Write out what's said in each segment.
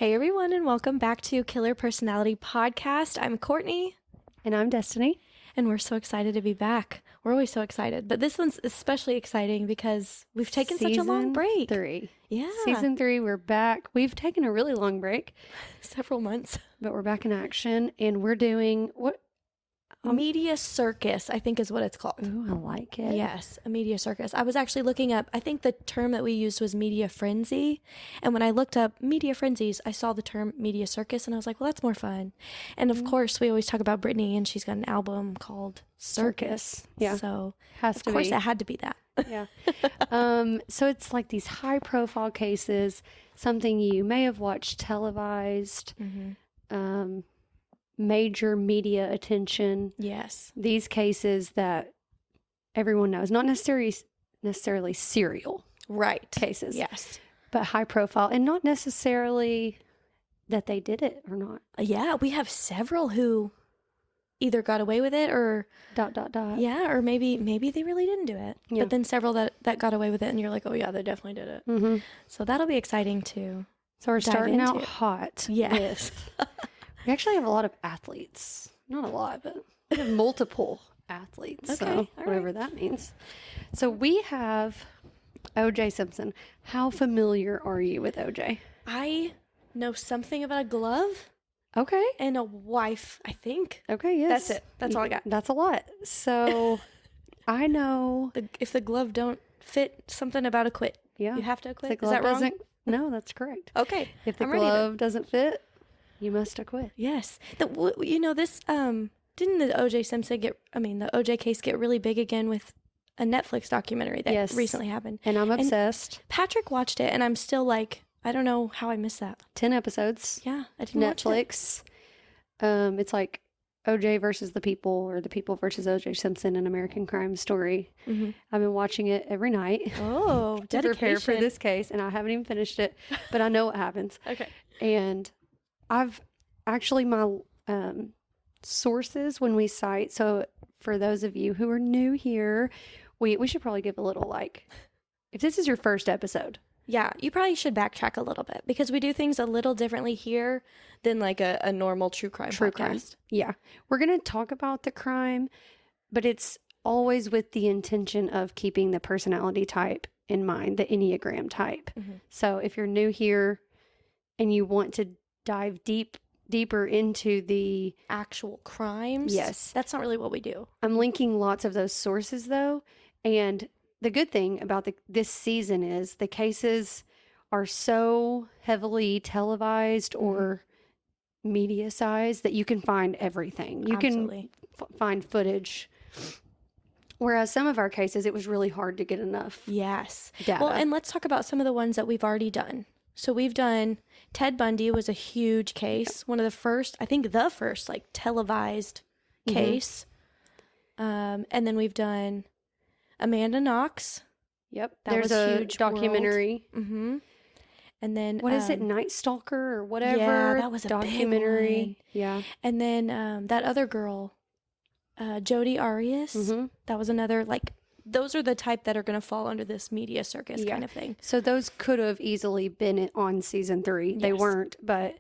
Hey everyone, and welcome back to Killer Personality Podcast. I'm Courtney. And I'm Destiny. And we're so excited to be back. We're always so excited. But this one's especially exciting because we've taken such a long break. Season 3. Yeah. Season 3, we're back. We've taken a really long break. Several months. But we're back in action. And we're doing what? Media Circus, I think is what it's called. Ooh, I like it. Yes, a media circus. I was actually looking up, I think the term that we used was media frenzy. And when I looked up media frenzies, I saw the term media circus and I was like, well, that's more fun. And of course, we always talk about Brittany and she's got an album called Circus. Yeah. So Of course, it had to be that. Yeah. So it's like these high profile cases, something you may have watched televised, major media attention. Yes. These cases that everyone knows, not necessarily serial Right. cases. Yes. But high profile, and not necessarily that they did it or not. Yeah, we have several who either got away with it or yeah, or maybe they really didn't do it. Yeah. But then several that got away with it and you're like, oh yeah, they definitely did it. Mm-hmm. So that'll be exciting too. So we're dive starting out into. hot. Yeah. With, we actually have a lot of athletes. Not a lot, but we have multiple athletes. Okay, So all whatever right. that means. So we have OJ Simpson. How familiar are you with OJ? I know something about a glove Okay. and a wife, I think. Okay, yes. That's it. That's all I got. That's a lot. So I know. If the glove don't fit, something about a quit. Yeah. You have to If acquit. the Is glove that wrong? doesn't. No, that's correct. Okay. If the I'm ready then. glove doesn't fit, you must acquit. Yes. This didn't the the OJ case get really big again with a Netflix documentary that Yes. recently happened. And I'm obsessed. Patrick watched it and I'm still like, I don't know how I missed that. 10 episodes. Yeah, I didn't watch it. Netflix. It's like OJ versus the people, or the people versus OJ Simpson, an American crime story. Mhm. I've been watching it every night Oh, to dedication. prepare for this case, and I haven't even finished it, but I know what happens. Okay. And I've actually, my sources when we cite, so for those of you who are new here, we should probably give a little, like, if this is your first episode. Yeah, you probably should backtrack a little bit because we do things a little differently here than like a normal true crime podcast. Yeah. We're going to talk about the crime, but it's always with the intention of keeping the personality type in mind, the Enneagram type. Mhm. So if you're new here and you want to dive deeper into the Actual crimes. Yes. That's not really what we do. I'm linking lots of those sources though, and the good thing about this season is the cases are so heavily televised or media-sized that you can find everything. You Absolutely. can find footage. Whereas some of our cases, it was really hard to get enough Yes. data. Well, and let's talk about some of the ones that we've already done. So we've done Ted Bundy was a huge case. One of the first, I think the first like televised case. And then we've done Amanda Knox. Yep. That There's was a huge documentary. Mm-hmm. And then What is it? Night Stalker or whatever? Yeah, that was a documentary. big one. Yeah. And then that other girl, Jodi Arias. Mm-hmm. That was another, like, those are the type that are going to fall under this media circus kind of thing. So those could have easily been on season 3. They Yes. weren't, but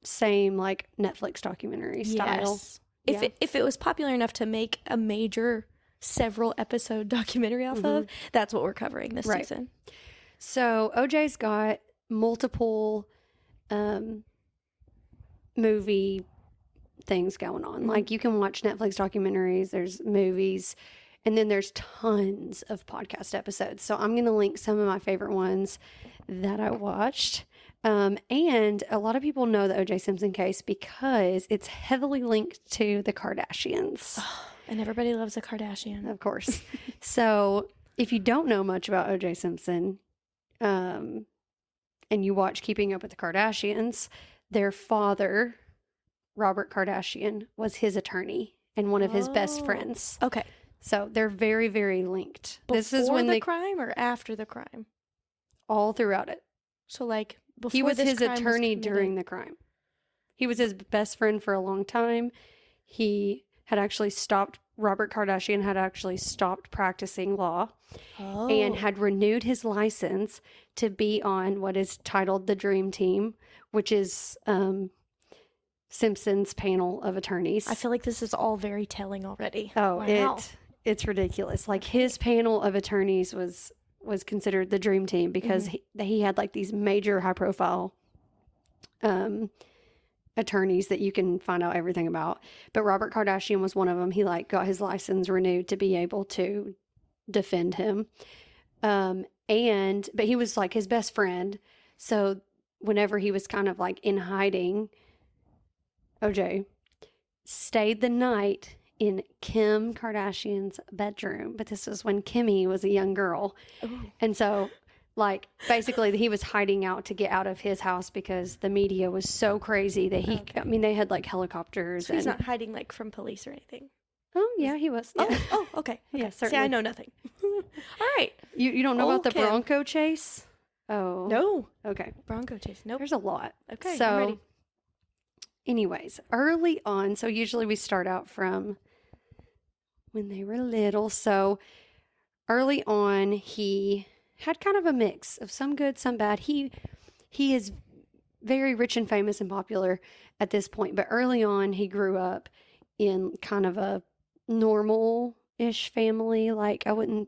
same like Netflix documentary style. Yes. If it was popular enough to make a major several episode documentary off of, that's what we're covering this Right. season. So OJ's got multiple movie things going on. Like you can watch Netflix documentaries, there's movies, and then there's tons of podcast episodes. So I'm going to link some of my favorite ones that I watched. And a lot of people know the OJ Simpson case because it's heavily linked to the Kardashians. And everybody loves a Kardashian. Of course. So if you don't know much about OJ Simpson, and you watch Keeping Up with the Kardashians, their father, Robert Kardashian, was his attorney and one of his best friends. Okay. So they're very, very linked. This is Before when the crime or after the crime? all throughout it. So like before He was this his crime was attorney committed. during the crime. He was his best friend for a long time. He had actually stopped Robert Kardashian had actually stopped practicing law Oh. and had renewed his license to be on what is titled the Dream Team, which is Simpson's panel of attorneys. I feel like this is all very telling already. Oh, wow. it's ridiculous. Like his panel of attorneys was considered the Dream Team because he had like these major high profile attorneys that you can find out everything about. But Robert Kardashian was one of them. He like got his license renewed to be able to defend him. But he was like his best friend. So whenever he was kind of like in hiding, OJ stayed the night in Kim Kardashian's bedroom. But this was when Kimmy was a young girl. Ooh. And so like basically he was hiding out to get out of his house because the media was so crazy that they had like helicopters. So he's not hiding like from police or anything. Oh yeah, he was. Yeah. Oh, okay. Yeah, See, certainly. I know nothing. All right. You don't know about the Kim. Bronco chase? Oh. No. Okay. Bronco chase. Nope. There's a lot. Okay, So I'm ready. anyways, early on, so usually we start out from when they were little. So early on, he had kind of a mix of some good, some bad. He is very rich and famous and popular at this point, but early on he grew up in kind of a normal-ish family. Like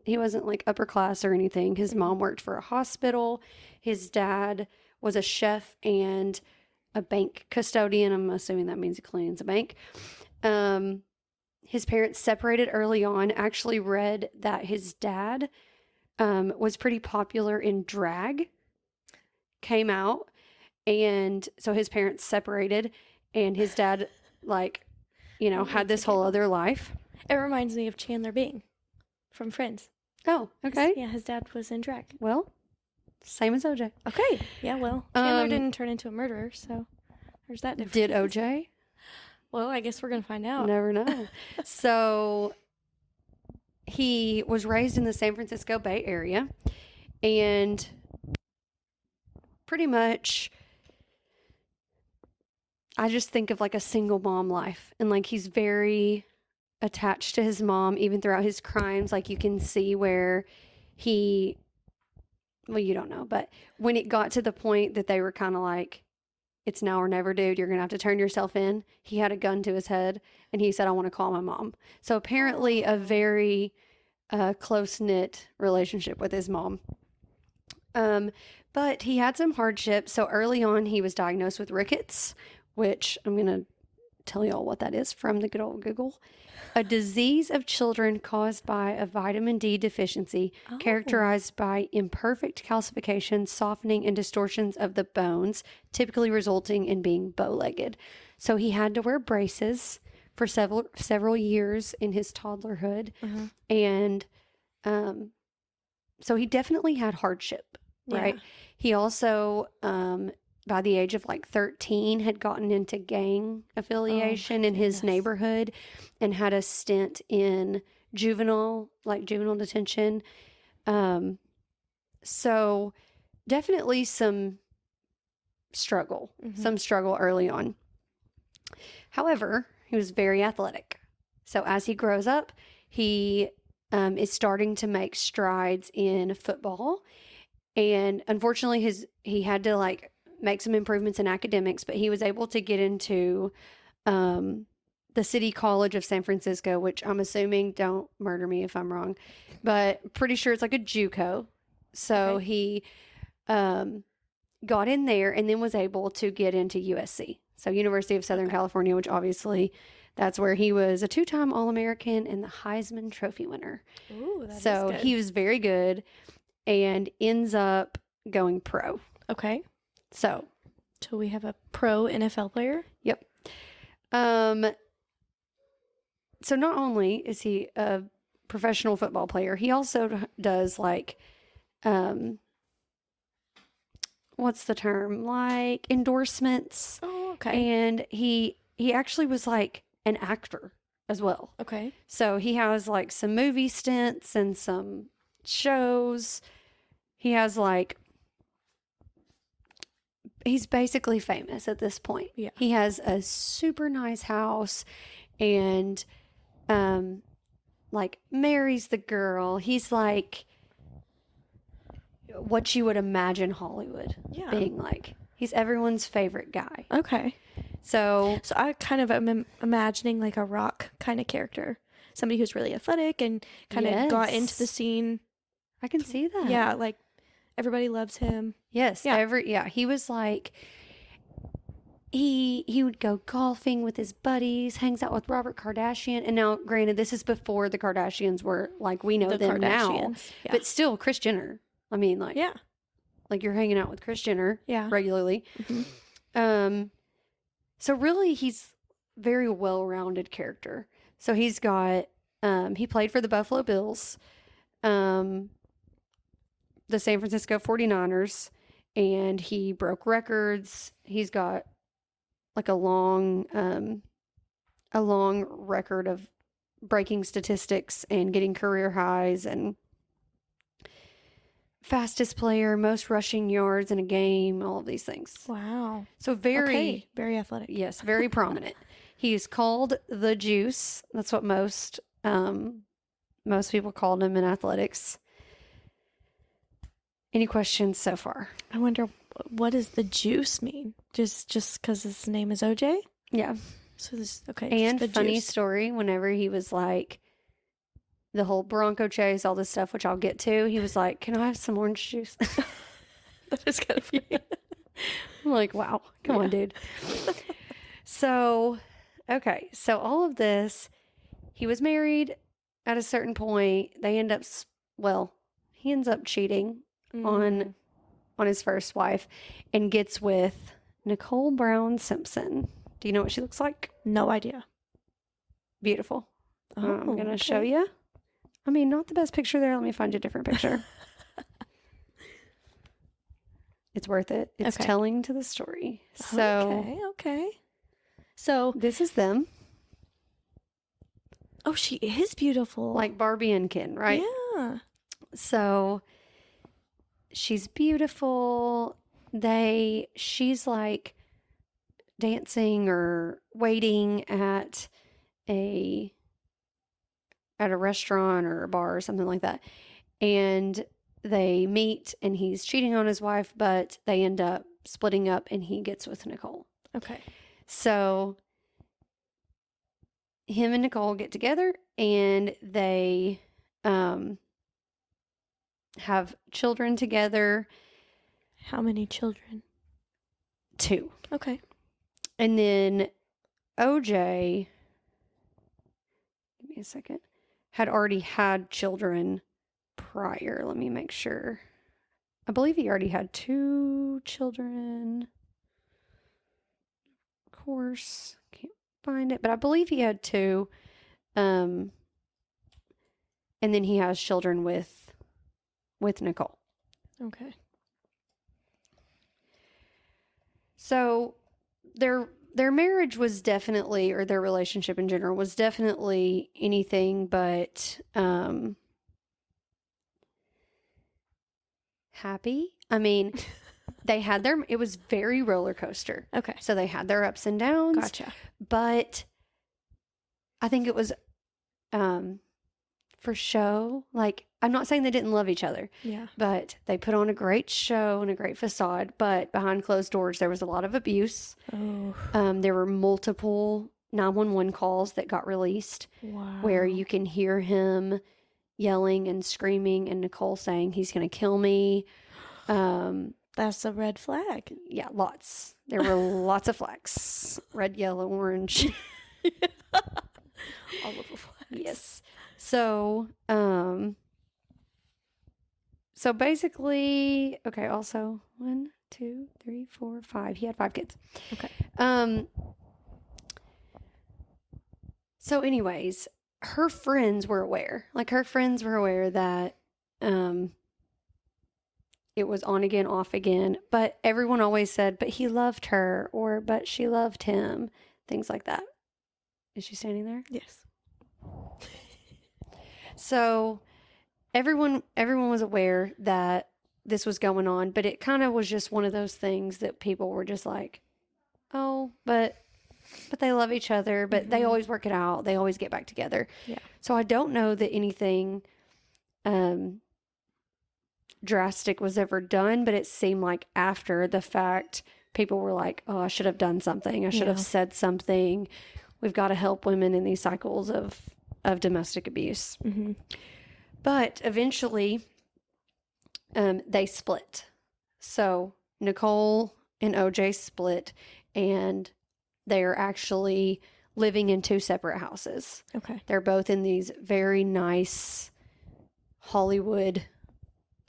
he wasn't like upper class or anything. His mom worked for a hospital. His dad was a chef and a bank custodian. I'm assuming that means he cleans a bank. His parents separated early on. Actually read that his dad was pretty popular in drag, came out, and so his parents separated, and his dad, like, had this whole other life. It reminds me of Chandler Bing from Friends. Oh, okay. Yeah, his dad was in drag. Well, same as OJ. Okay. Yeah, well, Chandler didn't turn into a murderer, so there's that difference. Did OJ? Well, I guess we're going to find out. Never know. So he was raised in the San Francisco Bay Area, and pretty much I just think of like a single mom life, and like he's very attached to his mom even throughout his crimes. Like you can see where you don't know, but when it got to the point that they were kind of like, it's now or never, dude, you're gonna have to turn yourself in, he had a gun to his head and he said, I want to call my mom. So apparently a very close-knit relationship with his mom. But he had some hardship. So early on he was diagnosed with rickets, which I'm gonna tell y'all what that is from the good old Google. A disease of children caused by a vitamin D deficiency, characterized by imperfect calcification, softening, and distortions of the bones, typically resulting in being bow-legged. So he had to wear braces for several years in his toddlerhood, and so he definitely had hardship, right? Yeah. He also by the age of like 13 had gotten into gang affiliation in his neighborhood and had a stint in juvenile detention. So definitely some struggle early on. However, he was very athletic. So as he grows up, he is starting to make strides in football. And unfortunately, he had to like make some improvements in academics, but he was able to get into the City College of San Francisco, which I'm assuming, don't murder me if I'm wrong, but pretty sure it's like a JUCO. So he got in there and then was able to get into USC. So University of Southern California, which obviously that's where he was a 2-time All-American and the Heisman Trophy winner. Ooh, that so is good. he was very good and ends up going pro. Okay. So we have a pro NFL player? Yep. So not only is he a professional football player, he also does like, what's the term? Like endorsements. Oh, okay. And he actually was like an actor as well. Okay. So he has like some movie stints and some shows. He has like, he's basically famous at this point. Yeah. He has a super nice house, and like marries the girl. He's like what you would imagine Hollywood Yeah. being like. He's everyone's favorite guy. Okay. So I kind of am imagining like a Rock kind of character. Somebody who's really athletic and kind of got into the yes, scene. I can see that. Yeah, like everybody loves him. Yes. Yeah. He was like he would go golfing with his buddies, hangs out with Robert Kardashian. And now, granted, this is before the Kardashians were like we know The them now. Kardashians. Yeah. But still Kris Jenner. I mean, like Yeah. like you're hanging out with Kris Jenner Yeah. regularly. Mhm. So really he's very well-rounded character. So he's got he played for the Buffalo Bills, the San Francisco 49ers, and he broke records. He's got like a long record of breaking statistics and getting career highs and fastest player, most rushing yards in a game, all of these things. Wow. So very, Okay. Very athletic. yes, very prominent. He's called the Juice. That's what most people called him in athletics. Any questions so far? I wonder what does the juice mean? Just because his name is OJ? Yeah. So this okay. And just the funny juice. story, whenever he was like the whole Bronco chase, all this stuff, which I'll get to, he was like, "Can I have some orange juice?" That is kind of funny. I'm like, wow, come on, dude. So, okay. So all of this, he was married at a certain point. They end up, he ends up cheating on his first wife and gets with Nicole Brown Simpson. Do you know what she looks like? No idea. Beautiful. I'm going to okay. show you. I mean, not the best picture there. Let me find you a different picture. It's worth it. It's Okay. telling to the story. So, Okay. So, this is them. oh, she is beautiful. Like Barbie and Ken, right? Yeah. So, she's beautiful. She's like dancing or waiting at a restaurant or a bar or something like that. And they meet and he's cheating on his wife, but they end up splitting up and he gets with Nicole. Okay. So him and Nicole get together and they have children together. How many children? 2. Okay. And then OJ, give me a second, had already had children prior. Let me make sure. I believe he already had 2 children. Of course, can't find it, but I believe he had 2. And then he has children with Nicole. Okay. So their marriage was definitely, or their relationship in general was definitely anything but happy. I mean, it was very roller coaster. Okay. So they had their ups and downs. Gotcha. But I think it was for show. Like, I'm not saying they didn't love each other, Yeah. but they put on a great show and a great facade. But behind closed doors, there was a lot of abuse. Oh. There were multiple 911 calls that got released Wow. where you can hear him yelling and screaming and Nicole saying he's going to kill me. That's a red flag. Yeah, lots. There were lots of flags. Red, yellow, orange. All of the flags. Yes. So, so basically, okay, also 1, 2, 3, 4, 5. He had 5 kids. Okay. So anyways, her friends were aware. Like her friends were aware that it was on again, off again, but everyone always said, but he loved her, or but she loved him, things like that. Is she standing there? Yes. So everyone was aware that this was going on, but it kind of was just one of those things that people were just like, oh, but but they love each other, but they Mhm. always work it out. They always get back together. Yeah. So I don't know that anything drastic was ever done, but it seemed like after the fact, people were like, oh, I should have done something. I should have Yeah. said something. We've got to help women in these cycles of domestic abuse. Mhm. But eventually, they split. So Nicole and OJ split, and they're actually living in two separate houses. Okay. They're both in these very nice Hollywood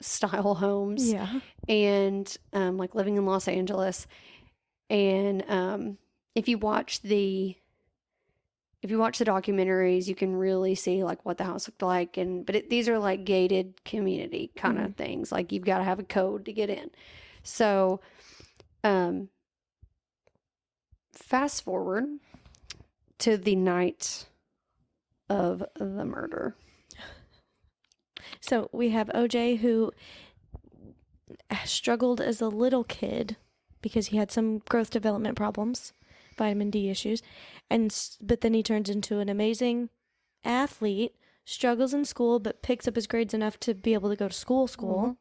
style homes, Yeah. and like living in Los Angeles. And if you watch the documentaries, you can really see like what the house looked like. But these are like gated community kind of things. Like you've got to have a code to get in. So, fast forward to the night of the murder. So we have OJ, who struggled as a little kid because he had some growth development problems, vitamin D issues, but then he turns into an amazing athlete, struggles in school but picks up his grades enough to be able to go to school,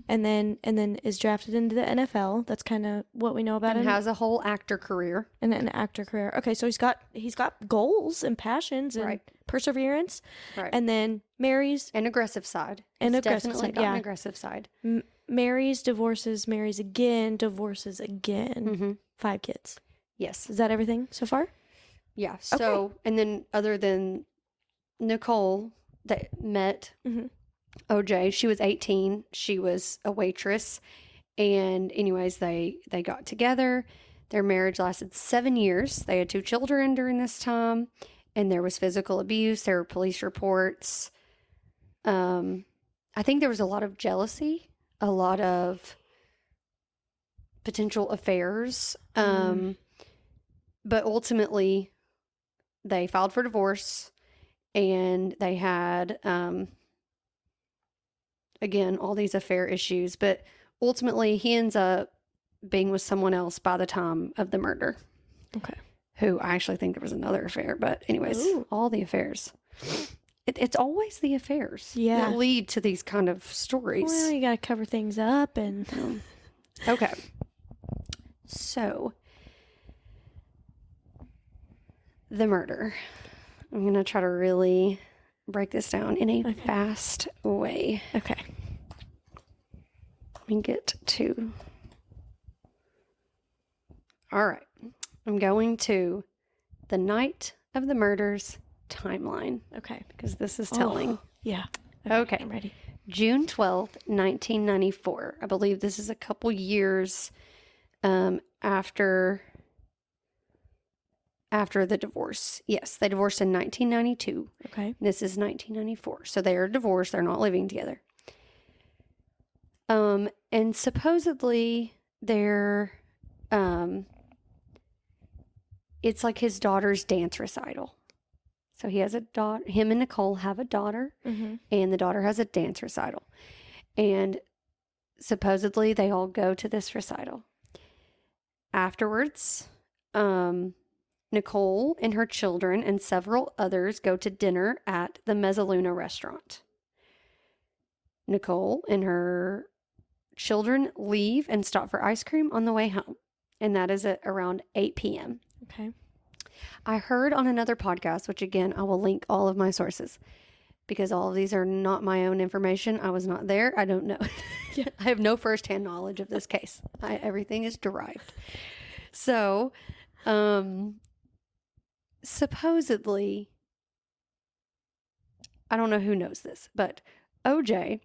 and then is drafted into the NFL. That's kind of what we know about And him. has a whole actor career. And an actor career. Okay, so he's got goals and passions and Right. perseverance, Right. and then marries, An aggressive side. An He's aggressive definitely side, got an yeah. aggressive side. marries, divorces, marries again, divorces again. Mm-hmm. 5 kids. Yes. Is that everything so far? Yeah. So, and then other than Nicole that met Mhm. OJ, she was 18. She was a waitress. And anyways, they got together. Their marriage lasted 7 years. They had 2 children during this time. And there was physical abuse. There were police reports. I think there was a lot of jealousy, a lot of potential affairs. But ultimately, they filed for divorce, and they had, again, all these affair issues. But ultimately, he ends up being with someone else by the time of the murder. Okay. Who I actually think there was another affair. But anyways, Ooh. all the affairs. It's always the affairs Yeah. that lead to these kind of stories. Well, you got to cover things up and... Okay. So, the murder. I'm going to try to really break this down in a fast way. Okay. Let me get to... All right. I'm going to the night of the murders timeline. Okay. Because this is telling. Oh, yeah. Okay. I'm ready. June 12th, 1994. I believe this is a couple years after the divorce. Yes, they divorced in 1992. Okay. This is 1994. So they are divorced. They're not living together. And supposedly they're, it's like his daughter's dance recital. So he has a daughter, him and Nicole have a daughter, Mm-hmm. and the daughter has a dance recital. And supposedly they all go to this recital. Afterwards, Nicole and her children and several others go to dinner at the Mezzaluna restaurant. Nicole and her children leave and stop for ice cream on the way home. And that is at around 8 p.m. Okay. I heard on another podcast, which again, I will link all of my sources because all of these are not my own information. I was not there. I don't know. Yeah. I have no firsthand knowledge of this case. Everything is derived. So, supposedly, I don't know who knows this, but OJ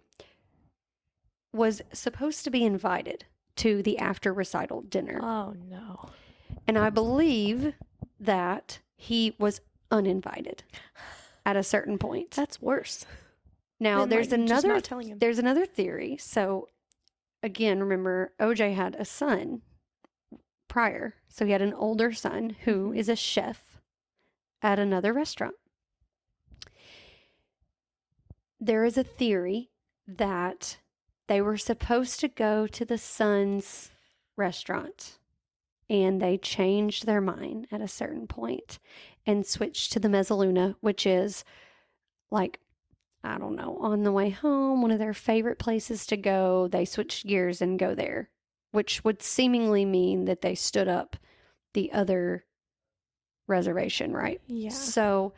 was supposed to be invited to the after recital dinner. Oh, no. And I believe that he was uninvited at a certain point. That's worse. Now, Then, there's like, just another not telling him. there's another theory. So, again, remember OJ had a son prior. So he had an older son who is a chef at another restaurant. There is a theory that they were supposed to go to the son's restaurant and they changed their mind at a certain point and switched to the Mezzaluna, which is like, I don't know, on the way home, one of their favorite places to go. They switched gears and go there, which would seemingly mean that they stood up the other reservation, right? Yeah. So,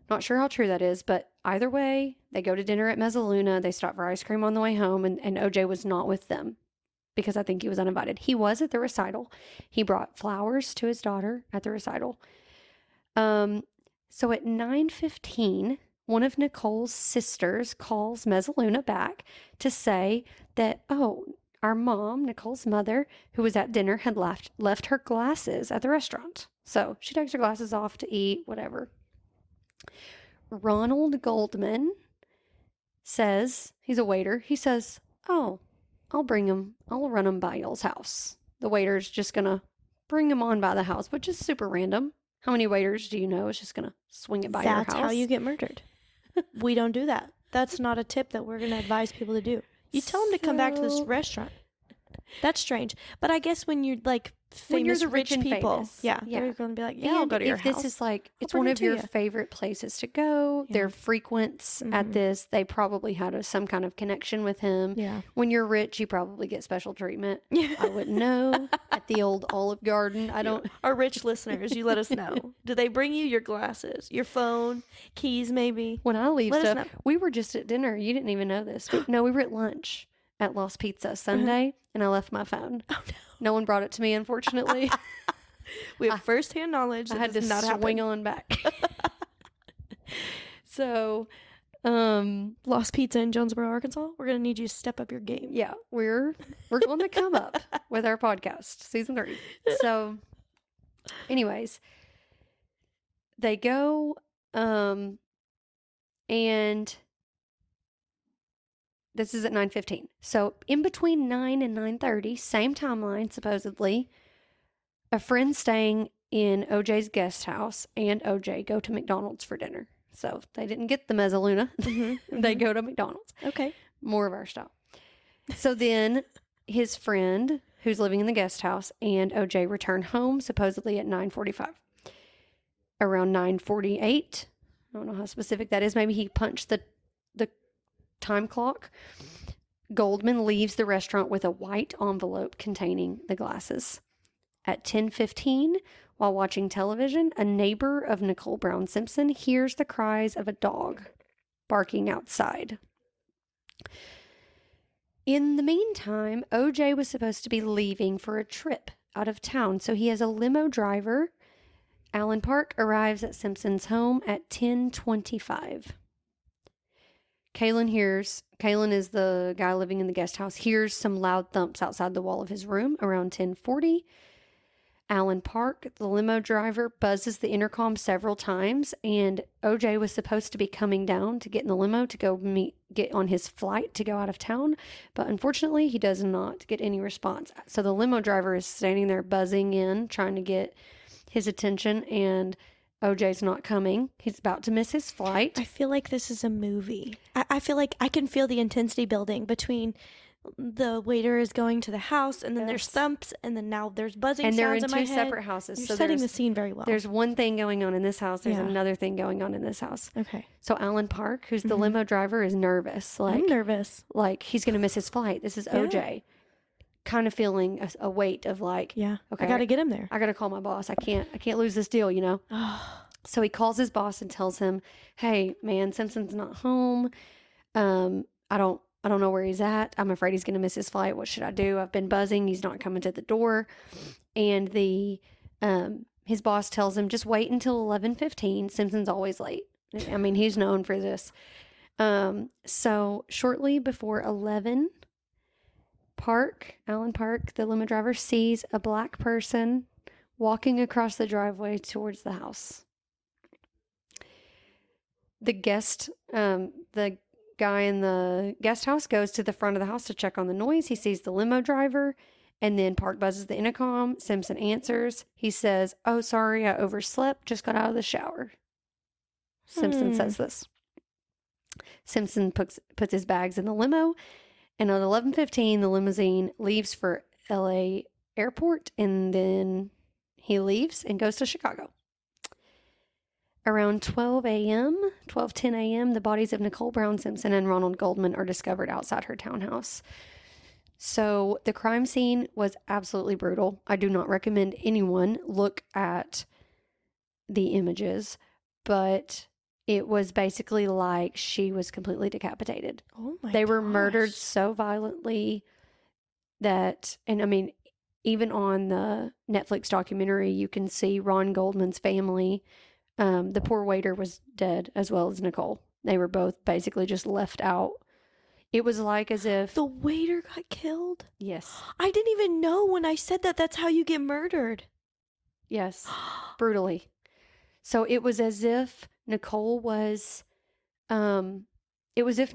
not sure how true that is, but either way, they go to dinner at Mezzaluna. They stop for ice cream on the way home, and OJ was not with them because I think he was uninvited. He was at the recital. He brought flowers to his daughter at the recital. So at 9:15, one of Nicole's sisters calls Mezzaluna back to say that, oh, our mom, Nicole's mother, who was at dinner, had left her glasses at the restaurant. So she takes her glasses off to eat, whatever. Ronald Goldman says, he's a waiter, he says, oh, I'll bring them. I'll run them by y'all's house. The waiter's just going to bring them on by the house, which is super random. How many waiters do you know is just going to swing it by your house? That's how you get murdered. We don't do that. That's not a tip that we're going to advise people to do. You tell them to come back to this restaurant. That's strange. But I guess when you're like famous, when you're the rich and people, famous. yeah, they're going to be like, yeah, I'll go to your if house. this is like, it's bring one it of to your you. favorite places to go, they're frequents at this, they probably had some kind of connection with him. Yeah. When you're rich, you probably get special treatment. Yeah. I wouldn't know. At the old Olive Garden, I don't. Our rich listeners, you let us know. Do they bring you your glasses, your phone, keys, maybe? When I leave Let us stuff, know. we were just at dinner. You didn't even know this. No, we were at lunch at Lost Pizza Sunday, and I left my phone. Oh, no. No one brought it to me, unfortunately. We have firsthand knowledge. I That had to does not swing happen. on back. So, Lost Pizza in Jonesboro, Arkansas. We're going to need you to step up your game. yeah, we're going to come up with our podcast, season 3. So, anyways, they go, and this is at 9:15. So in between 9 and 9:30, same timeline, supposedly, a friend staying in OJ's guest house and OJ go to McDonald's for dinner. So they didn't get the Mezzaluna. They go to McDonald's. Okay. More of our style. So then his friend, who's living in the guest house, and OJ return home, supposedly at 9:45. Around 9:48, I don't know how specific that is. Maybe he punched the time clock. Goldman leaves the restaurant with a white envelope containing the glasses. At 10:15, while watching television, a neighbor of Nicole Brown Simpson hears the cries of a dog barking outside. In the meantime, OJ was supposed to be leaving for a trip out of town, so he has a limo driver. Alan Park arrives at Simpson's home at 10:25. Kaylin is the guy living in the guest house, hears some loud thumps outside the wall of his room around 10:40. Alan Park, the limo driver, buzzes the intercom several times, and OJ was supposed to be coming down to get in the limo to go get on his flight to go out of town, but unfortunately he does not get any response. So the limo driver is standing there buzzing in, trying to get his attention, and OJ's not coming. He's about to miss his flight. I feel like this is a movie. I feel like I can feel the intensity building between the waiter is going to the house, and then there's thumps, and then now there's buzzing and they're sounds in in my two head. separate houses. You're So setting the scene very well. There's one thing going on in this house. There's Yeah. another thing going on in this house. Okay. So Alan Park, who's the limo driver, is nervous. I'm nervous. Like he's going to miss his flight. This is OJ. Kind of feeling a weight of like, Yeah. okay, I got to get him there. I got to call my boss. I can't lose this deal, you know? So he calls his boss and tells him, hey, man, Simpson's not home. I don't know where he's at. I'm afraid he's going to miss his flight. What should I do? I've been buzzing. He's not coming to the door. And his boss tells him, just wait until 11:15. Simpson's always late. I mean, he's known for this. So shortly before 11, Alan Park, the limo driver, sees a black person walking across the driveway towards the house. The guy in the guest house goes to the front of the house to check on the noise. He sees the limo driver, and then Park buzzes the intercom. Simpson answers. He says, oh, sorry, I overslept. Just got out of the shower. Simpson says this. Simpson puts his bags in the limo, and at 11:15, the limousine leaves for LA airport, and then he leaves and goes to Chicago. Around 12:10 a.m., the bodies of Nicole Brown Simpson and Ronald Goldman are discovered outside her townhouse. So the crime scene was absolutely brutal. I do not recommend anyone look at the images, but it was basically like she was completely decapitated. Oh my They were gosh. murdered so violently that, and I mean, even on the Netflix documentary, you can see Ron Goldman's family. The poor waiter was dead, as well as Nicole. They were both basically just left out. It was like as if... The waiter got killed? Yes. I didn't even know when I said that that's how you get murdered. Yes. Brutally. So it was as if Nicole was... it was if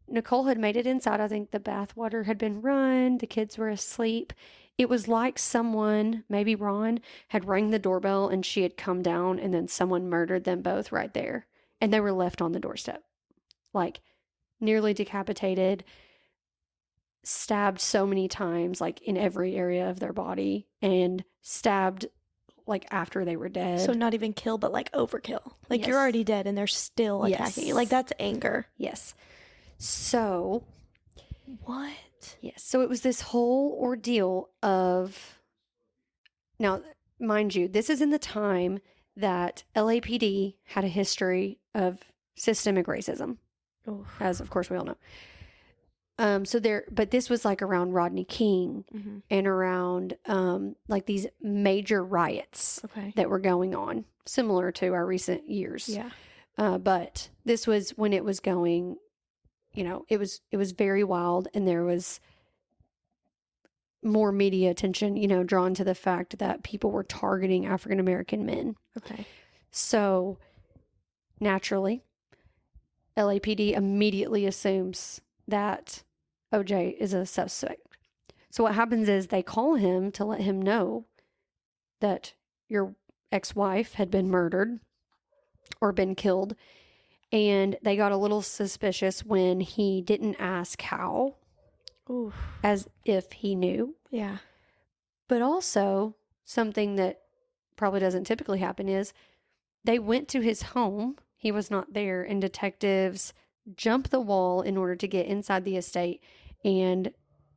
Nicole had made it inside. I think the bathwater had been run. The kids were asleep. It was like someone, maybe Ron, had rang the doorbell and she had come down, and then someone murdered them both right there. And they were left on the doorstep. Like, nearly decapitated, stabbed so many times, like in every area of their body, and stabbed like after they were dead. So not even kill, but like overkill. Like Yes. you're already dead and they're still attacking you. Like that's anger. Yes. So... What? Yes. So it was this whole ordeal of... Now, mind you, this is in the time that LAPD had a history of systemic racism, Oof. as of course we all know. But this was like around Rodney King Mm-hmm. and around like these major riots Okay. that were going on, similar to our recent years. Yeah. But this was when it was going, you know, it was very wild, and there was more media attention, you know, drawn to the fact that people were targeting African American men. Okay. So naturally, LAPD immediately assumes that OJ is a suspect. So what happens is they call him to let him know that your ex-wife had been murdered or been killed. And they got a little suspicious when he didn't ask how, Oof. as if he knew. Yeah. But also, something that probably doesn't typically happen is they went to his home. He was not there, and detectives jump the wall in order to get inside the estate and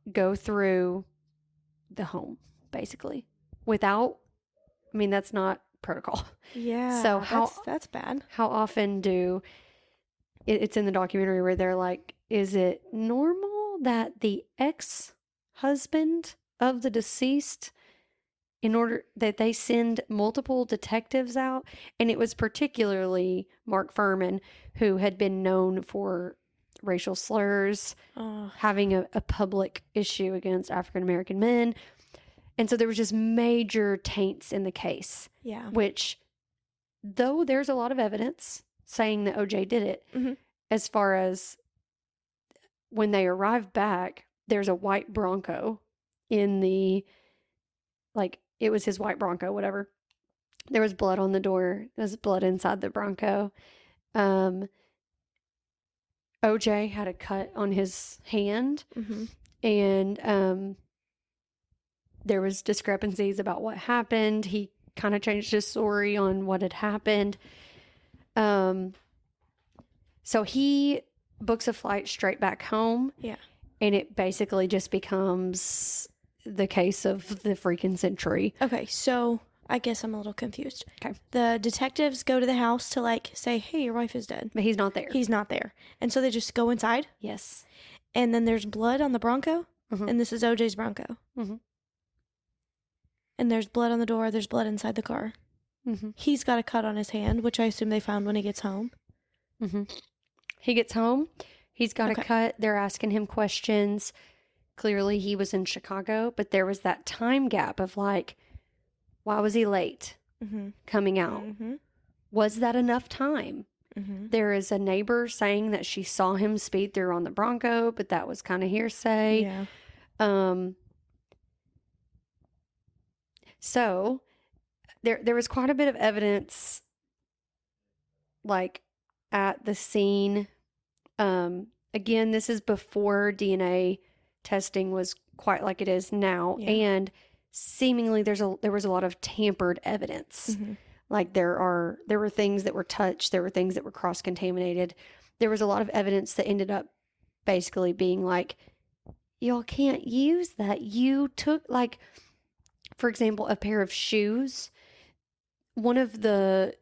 go through the home, basically, without... I mean, that's not protocol. Yeah. So that's bad. How often do... It's in the documentary where they're like, is it normal that the ex-husband of the deceased, in order that they send multiple detectives out? And it was particularly Mark Furman, who had been known for racial slurs, having a public issue against African American men. And so there was just major taints in the case. Yeah. Which, though there's a lot of evidence saying that OJ did it, Mm-hmm. as far as when they arrive back, there's a white Bronco in the, like, it was his white Bronco, whatever. There was blood on the door. There was blood inside the Bronco. OJ had a cut on his hand, Mm-hmm. and there was discrepancies about what happened. He kind of changed his story on what had happened. So he books a flight straight back home. Yeah. And it basically just becomes the case of the freaking century. Okay, so I guess I'm a little confused. Okay. The detectives go to the house to like say, hey, your wife is dead. But he's not there. He's not there. And so they just go inside. Yes. And then there's blood on the Bronco. Mhm. And this is OJ's Bronco. Mhm. And there's blood on the door. There's blood inside the car. Mhm. He's got a cut on his hand, which I assume they found when he gets home. Mhm. He gets home. He's got Okay. a cut. They're asking him questions. Clearly, he was in Chicago, but there was that time gap of like, why was he late Mm-hmm. coming out? Mm-hmm. Was that enough time? Mm-hmm. There is a neighbor saying that she saw him speed through on the Bronco, but that was kind of hearsay. Yeah. So there was quite a bit of evidence, like, at the scene. Again, this is before DNA testing was quite like it is now. Yeah. And seemingly there was a lot of tampered evidence. Mm-hmm. Like there were things that were touched, there were things that were cross-contaminated. There was a lot of evidence that ended up basically being like, y'all can't use that. You took, like, for example, a pair of shoes. One of the,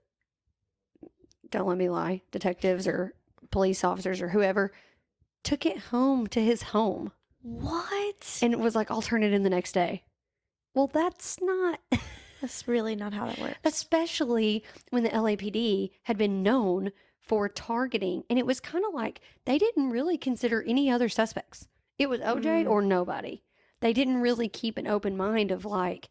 don't let me lie, detectives or police officers or whoever took it home to his home. What? And it was like, I'll turn it in the next day. Well, that's not... That's really not how that works. Especially when the LAPD had been known for targeting. And it was kind of like they didn't really consider any other suspects. It was OJ or nobody. They didn't really keep an open mind of like,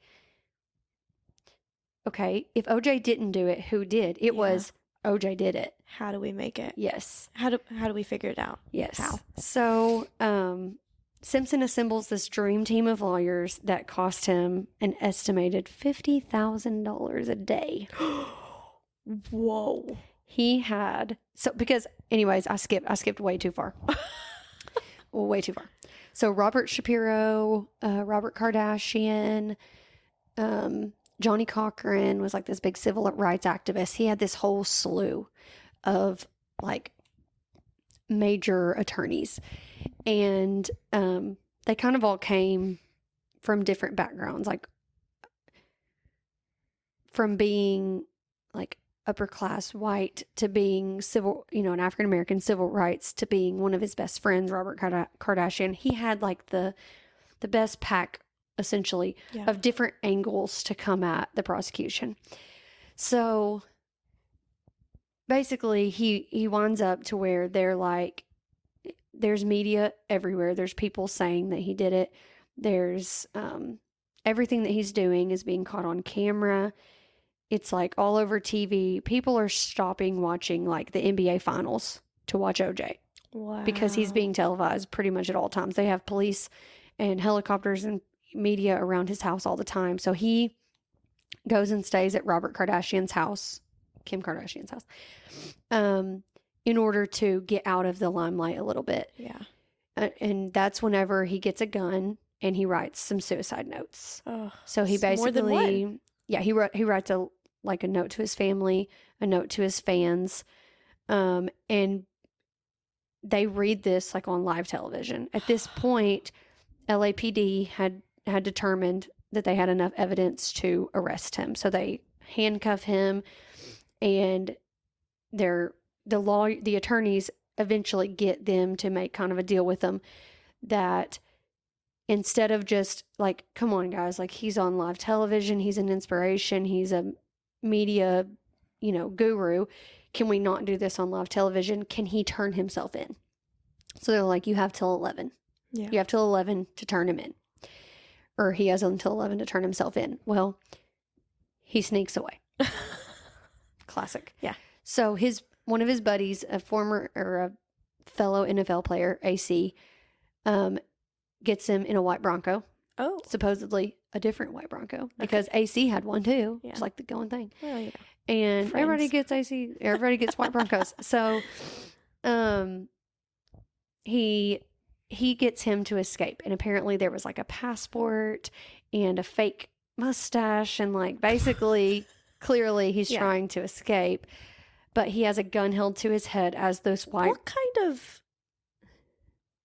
okay, if OJ didn't do it, who did? It was OJ did it. How do we make it? Yes. How do we figure it out? Yes. How? So, Simpson assembles this dream team of lawyers that cost him an estimated $50,000 a day. Whoa. He had, so because anyways, I skipped way too far. Way too far. So Robert Shapiro, Robert Kardashian, Johnny Cochran was like this big civil rights activist. He had this whole slew of like major attorneys. And they kind of all came from different backgrounds, like from being like upper class white to being civil, an African American civil rights to being one of his best friends, Robert Kardashian. He had like the best pack essentially of different angles to come at the prosecution. So basically he winds up to where they're like, there's media everywhere. There's people saying that he did it. There's everything that he's doing is being caught on camera. It's like all over TV. People are stopping watching like the NBA finals to watch OJ. Wow. Because he's being televised pretty much at all times. They have police and helicopters and media around his house all the time. So he goes and stays at Robert Kardashian's house, Kim Kardashian's house, in order to get out of the limelight a little bit. Yeah. And that's whenever he gets a gun and he writes some suicide notes. Oh, So he basically, more than one. Yeah, he writes a note to his family, a note to his fans, and they read this like on live television. At this point, LAPD had determined that they had enough evidence to arrest him. So they handcuff him, and the attorneys eventually get them to make kind of a deal with them that instead of just like, come on guys, like he's on live television, he's an inspiration, he's a media, guru. Can we not do this on live television? Can he turn himself in? So they're like, you have till 11. Yeah. You have till 11 to turn him in. Or he has until 11 to turn himself in. Well, he sneaks away. Classic. Yeah. So one of his buddies, a fellow NFL player, AC, gets him in a white Bronco. Oh. Supposedly a different white Bronco. Because AC had one too. Yeah. It's like the going thing. Well, And Friends. everybody gets white Broncos. So he gets him to escape. And apparently there was like a passport and a fake mustache and like basically clearly he's trying to escape. But he has a gun held to his head as this white. What kind of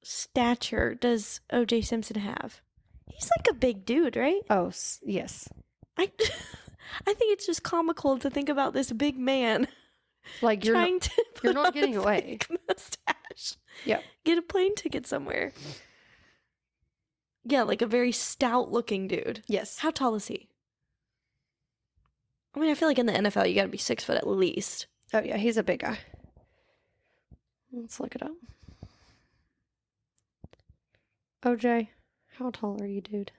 stature does O.J. Simpson have? He's like a big dude, right? Oh, yes. I think it's just comical to think about this big man Like you're you're not getting away. Mustache. Yep. Get a plane ticket somewhere. Yeah, like a very stout looking dude. Yes. How tall is he? I mean, I feel like in the NFL you got to be 6 foot at least. Oh yeah, he's a big guy. Let's look it up. OJ, how tall are you, dude?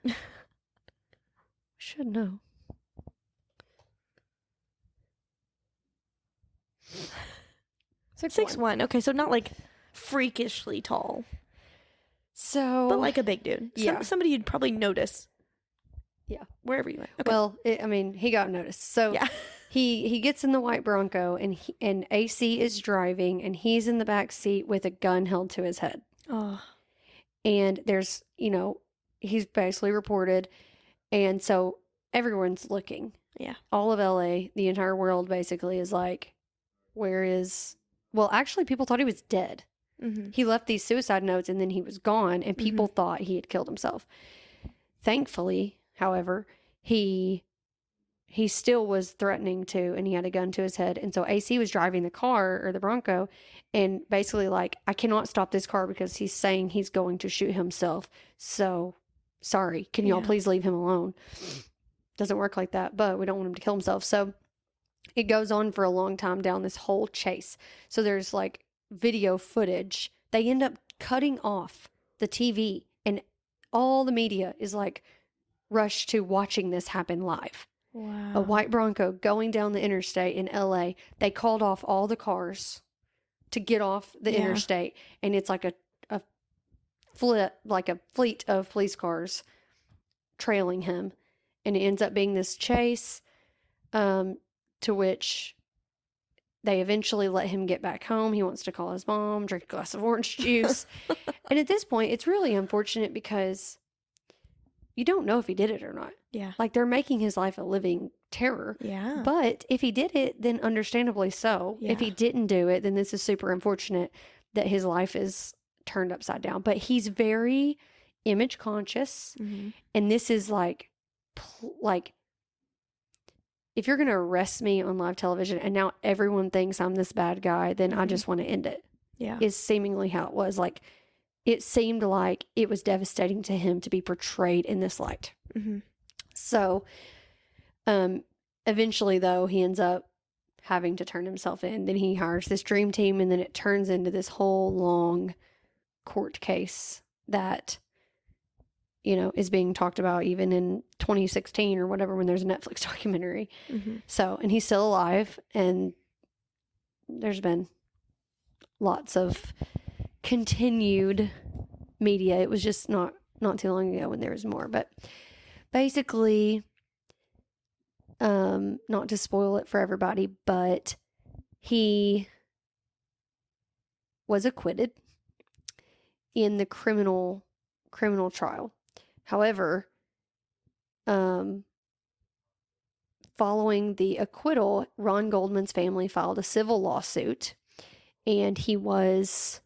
Should know. Six one. Okay, so not like freakishly tall, So, but like a big dude. Yeah. Somebody you'd probably notice. Yeah. Wherever you went. Okay. well, he got noticed. So yeah. he gets in the white Bronco and AC is driving and he's in the back seat with a gun held to his head. Oh. And there's, he's basically reported And so everyone's looking. Yeah. All of LA, the entire world basically is like, where is. Well, actually, people thought he was dead. Mm-hmm. He left these suicide notes and then he was gone, and people thought he had killed himself. Thankfully, however, he still was threatening to, and he had a gun to his head. And so AC was driving the car, or the Bronco, and basically like, I cannot stop this car because he's saying he's going to shoot himself. So sorry, can y'all please leave him alone? Doesn't work like that, but we don't want him to kill himself. So it goes on for a long time down this whole chase. So there's like video footage. They end up cutting off the TV, and all the media is like rushed to watching this happen live. Wow. A white Bronco going down the interstate in LA. They called off all the cars to get off the interstate, and it's like a fleet of police cars trailing him, and it ends up being this chase, to which they eventually let him get back home. He wants to call his mom, drink a glass of orange juice. And at this point, it's really unfortunate because you don't know if he did it or not. Yeah. Like, they're making his life a living terror. Yeah. But if he did it, then understandably so. Yeah. If he didn't do it, then this is super unfortunate that his life is turned upside down. But he's very image conscious. Mm-hmm. And this is like, if you're going to arrest me on live television and now everyone thinks I'm this bad guy, then I just want to end it. Yeah. Is seemingly how it was. Like, it seemed like it was devastating to him to be portrayed in this light. Mm-hmm. So, eventually though, he ends up having to turn himself in. Then he hires this dream team, and then it turns into this whole long court case that, you know, is being talked about even in 2016 or whatever, when there's a Netflix documentary. Mm-hmm. So, and he's still alive, and there's been lots of continued media. It was just not too long ago when there was more, but basically, not to spoil it for everybody, but he was acquitted in the criminal trial. However, following the acquittal, Ron Goldman's family filed a civil lawsuit, and he was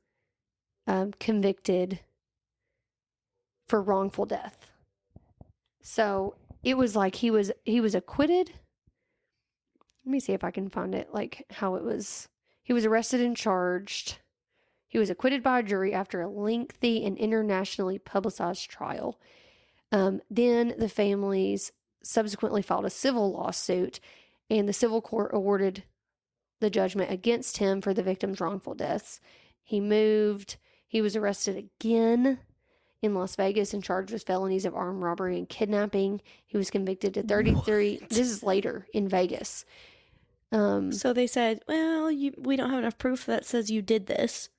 convicted for wrongful death. So it was like he was acquitted. Let me see if I can find it, like how it was. He was arrested and charged. He was acquitted by a jury after a lengthy and internationally publicized trial. Then the families subsequently filed a civil lawsuit, and the civil court awarded the judgment against him for the victim's wrongful deaths. He moved. He was arrested again in Las Vegas and charged with felonies of armed robbery and kidnapping. He was convicted to 33. What? This is later in Vegas. So they said, well, we don't have enough proof that says you did this.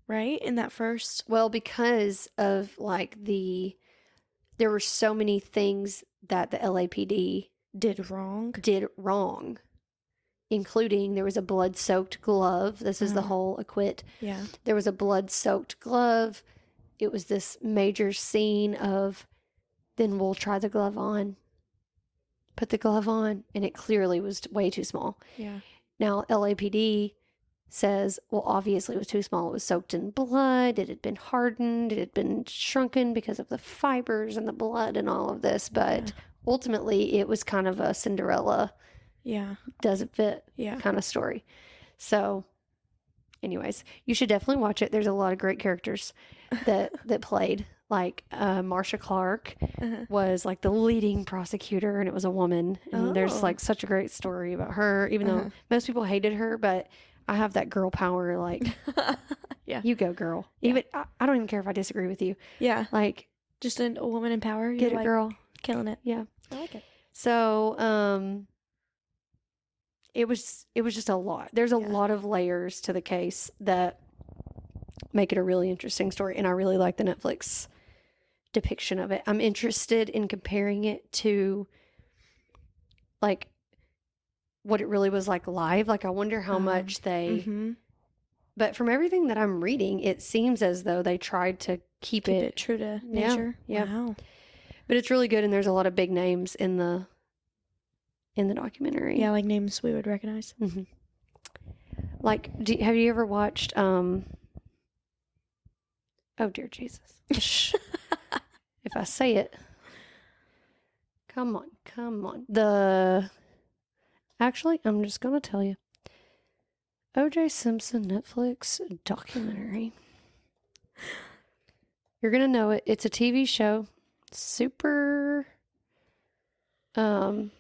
Right? In that first. Well, because of like there were so many things that the LAPD did wrong. Including there was a blood-soaked glove. This is the whole acquit. Yeah. There was a blood-soaked glove. It was this major scene of, then we'll try the glove on. Put the glove on. And it clearly was way too small. Yeah. Now, LAPD says, well, obviously it was too small. It was soaked in blood. It had been hardened. It had been shrunken because of the fibers and the blood and all of this. But ultimately, it was kind of a Cinderella. Yeah. Doesn't fit kind of story. So anyways, you should definitely watch it. There's a lot of great characters that played. Like Marcia Clark was like the leading prosecutor, and it was a woman. And there's like such a great story about her, even though most people hated her, but I have that girl power. Like, you go, girl. Even I don't even care if I disagree with you. Yeah. Like, just a woman in power. Get it, like, girl. Killing it. Yeah. I like it. So, it was just a lot. There's a lot of layers to the case that make it a really interesting story. And I really like the Netflix depiction of it. I'm interested in comparing it to like what it really was like live. Like, I wonder how much they, but from everything that I'm reading, it seems as though they tried to keep it true to nature. Yeah. Wow. But it's really good, and there's a lot of big names in the documentary. Yeah, like names we would recognize. Mm-hmm. Like, have you ever watched, oh dear Jesus. If I say it. Come on. Actually, I'm just going to tell you. O.J. Simpson Netflix documentary. You're going to know it. It's a TV show. Super, wait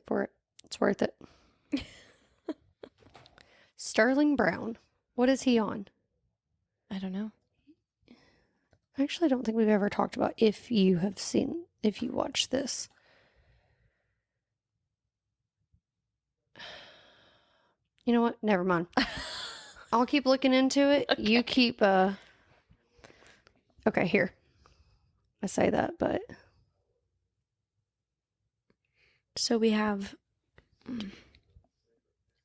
for it. It's worth it. Sterling Brown. What is he on? I don't know. I actually don't think we've ever talked about if you watch this. You know what? Never mind. I'll keep looking into it. Okay. You keep, okay, here. I say that, but. So we have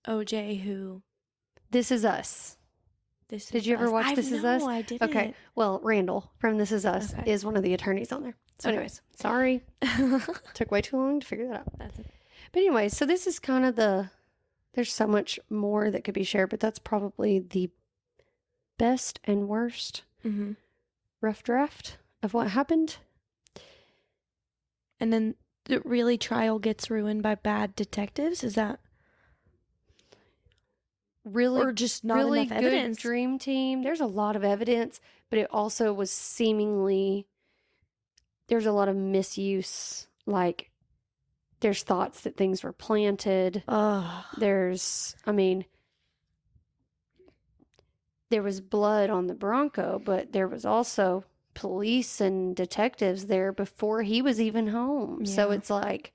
OJ who. This Is Us. Did you ever watch This Is Us? No, I didn't. Okay. Well, Randall from This Is Us is one of the attorneys on there. So anyways, sorry. Took way too long to figure that out. That's it. But anyway, so this is kind of there's so much more that could be shared, but that's probably the best and worst rough draft of what happened. And then the really trial gets ruined by bad detectives? Is that really, or just not really enough evidence? Good dream team. There's a lot of evidence, but it also was seemingly there's a lot of misuse. Like there's thoughts that things were planted. There was blood on the Bronco, but there was also police and detectives there before he was even home. Yeah. So it's like,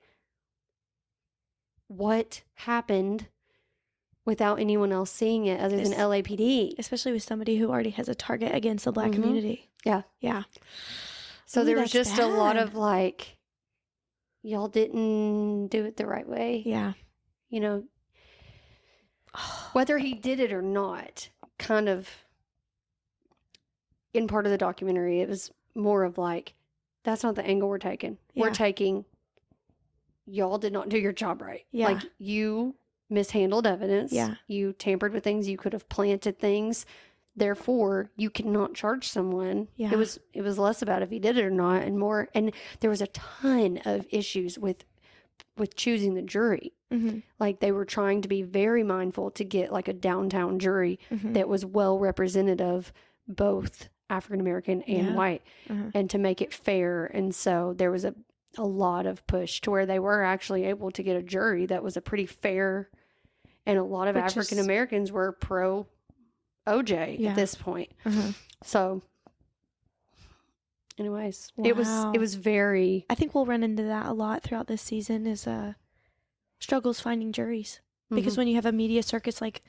what happened without anyone else seeing it other than LAPD? Especially with somebody who already has a target against the Black community. Yeah. Yeah. So there was just a lot of like, y'all didn't do it the right way. Yeah. You know, whether he did it or not, kind of in part of the documentary, it was more of like, that's not the angle we're taking. Yeah. We're taking, y'all did not do your job right. Yeah. Like you mishandled evidence. Yeah. You tampered with things. You could have planted things. Therefore, you cannot charge someone. Yeah. It was less about if he did it or not and more. And there was a ton of issues with choosing the jury. Like they were trying to be very mindful to get like a downtown jury that was well representative, both African American and white, and to make it fair. And so there was a lot of push to where they were actually able to get a jury that was a pretty fair, and a lot of African Americans were pro OJ at this point. So anyways, wow. it was very, I think we'll run into that a lot throughout this season is struggles finding juries, because when you have a media circus like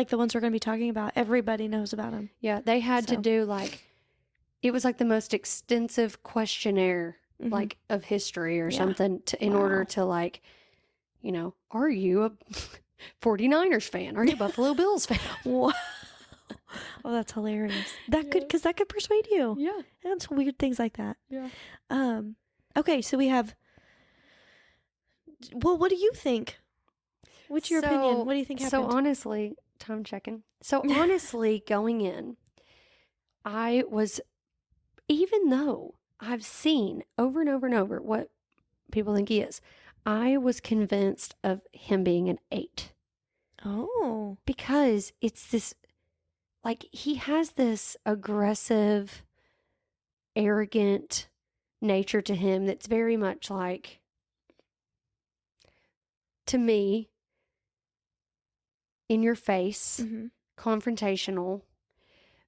the ones we're going to be talking about, everybody knows about them. Yeah, they had to do like, it was like the most extensive questionnaire like of history or something in order to like, you know, are you a 49ers fan? Are you a Buffalo Bills fan? Wow. Oh, that's hilarious. That could persuade you. Yeah. That's weird things like that. Yeah. Okay, so we have, well, what do you think? What's your opinion? What do you think happened? So honestly, time checking. So honestly, going in, I was, even though I've seen over and over and over what people think he is, I was convinced of him being an 8. Oh. Because it's this, like, he has this aggressive, arrogant nature to him that's very much like, to me, in your face, confrontational.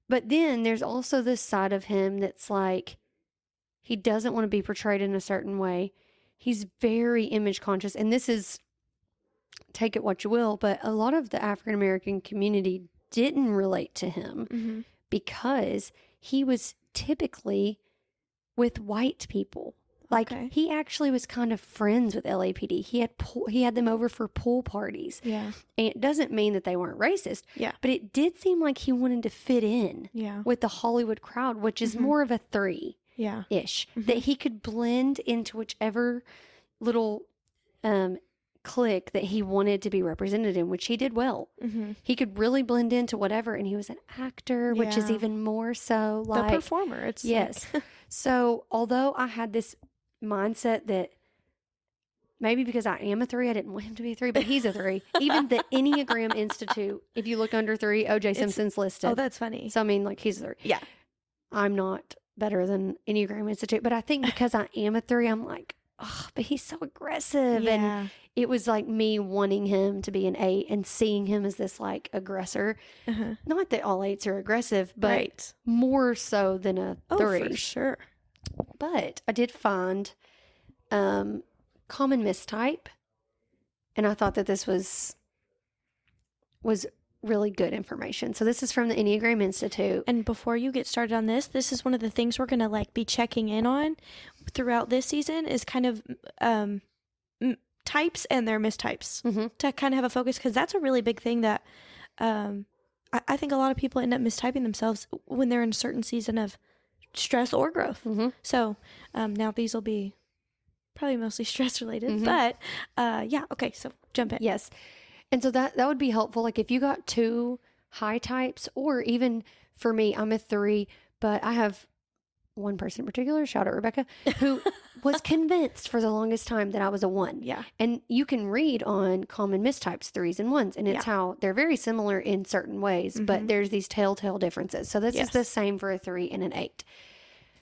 But then there's also this side of him that's like, he doesn't want to be portrayed in a certain way. He's very image conscious. And this is, take it what you will, but a lot of the African American community didn't relate to him because he was typically with white people. Like, Okay. he actually was kind of friends with LAPD. He had them over for pool parties. Yeah. And it doesn't mean that they weren't racist. Yeah. But it did seem like he wanted to fit in Yeah. with the Hollywood crowd, which is more of a 3-ish. Yeah. That he could blend into whichever little clique that he wanted to be represented in, which he did well. He could really blend into whatever, and he was an actor, which is Yeah. even more so The like performer. It's yes. So although I had this mindset that maybe because I am a 3, I didn't want him to be a 3, but he's a 3. Even the Enneagram Institute, if you look under 3, O.J. Simpson's listed. Oh, that's funny. So I mean, like, he's a 3. Yeah. I'm not better than Enneagram Institute, but I think because I am a 3, I'm like, oh, but he's so aggressive. Yeah. And it was like me wanting him to be an 8 and seeing him as this like aggressor. Not that all 8s are aggressive, but Right. more so than a 3. Oh, for sure. But I did find common mistype, and I thought that this was really good information. So this is from the Enneagram Institute. And before you get started on this is one of the things we're going to like be checking in on throughout this season is kind of types and their mistypes to kind of have a focus, because that's a really big thing that I think a lot of people end up mistyping themselves when they're in a certain season of stress or growth. So now these will be probably mostly stress related, but yeah. Okay. So jump in. Yes. And so that would be helpful. Like if you got 2 high types, or even for me, I'm a 3, but I have one person in particular, shout out Rebecca, who was convinced for the longest time that I was a 1. Yeah. And you can read on common mistypes 3s and 1s, and it's how they're very similar in certain ways, but there's these telltale differences. So this is the same for a 3 and an 8.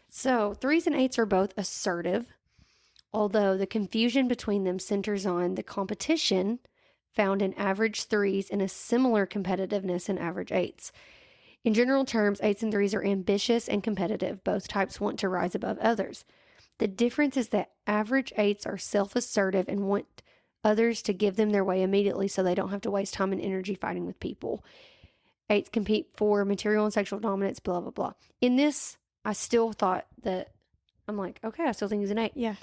So 3s and 8s are both assertive, although the confusion between them centers on the competition found in average 3s and a similar competitiveness in average 8s. In general terms, 8s and 3s are ambitious and competitive. Both types want to rise above others. The difference is that average 8s are self-assertive and want others to give them their way immediately so they don't have to waste time and energy fighting with people. 8s compete for material and sexual dominance, blah, blah, blah. In this, I still thought that, I'm like, okay, I still think he's an 8. Yeah.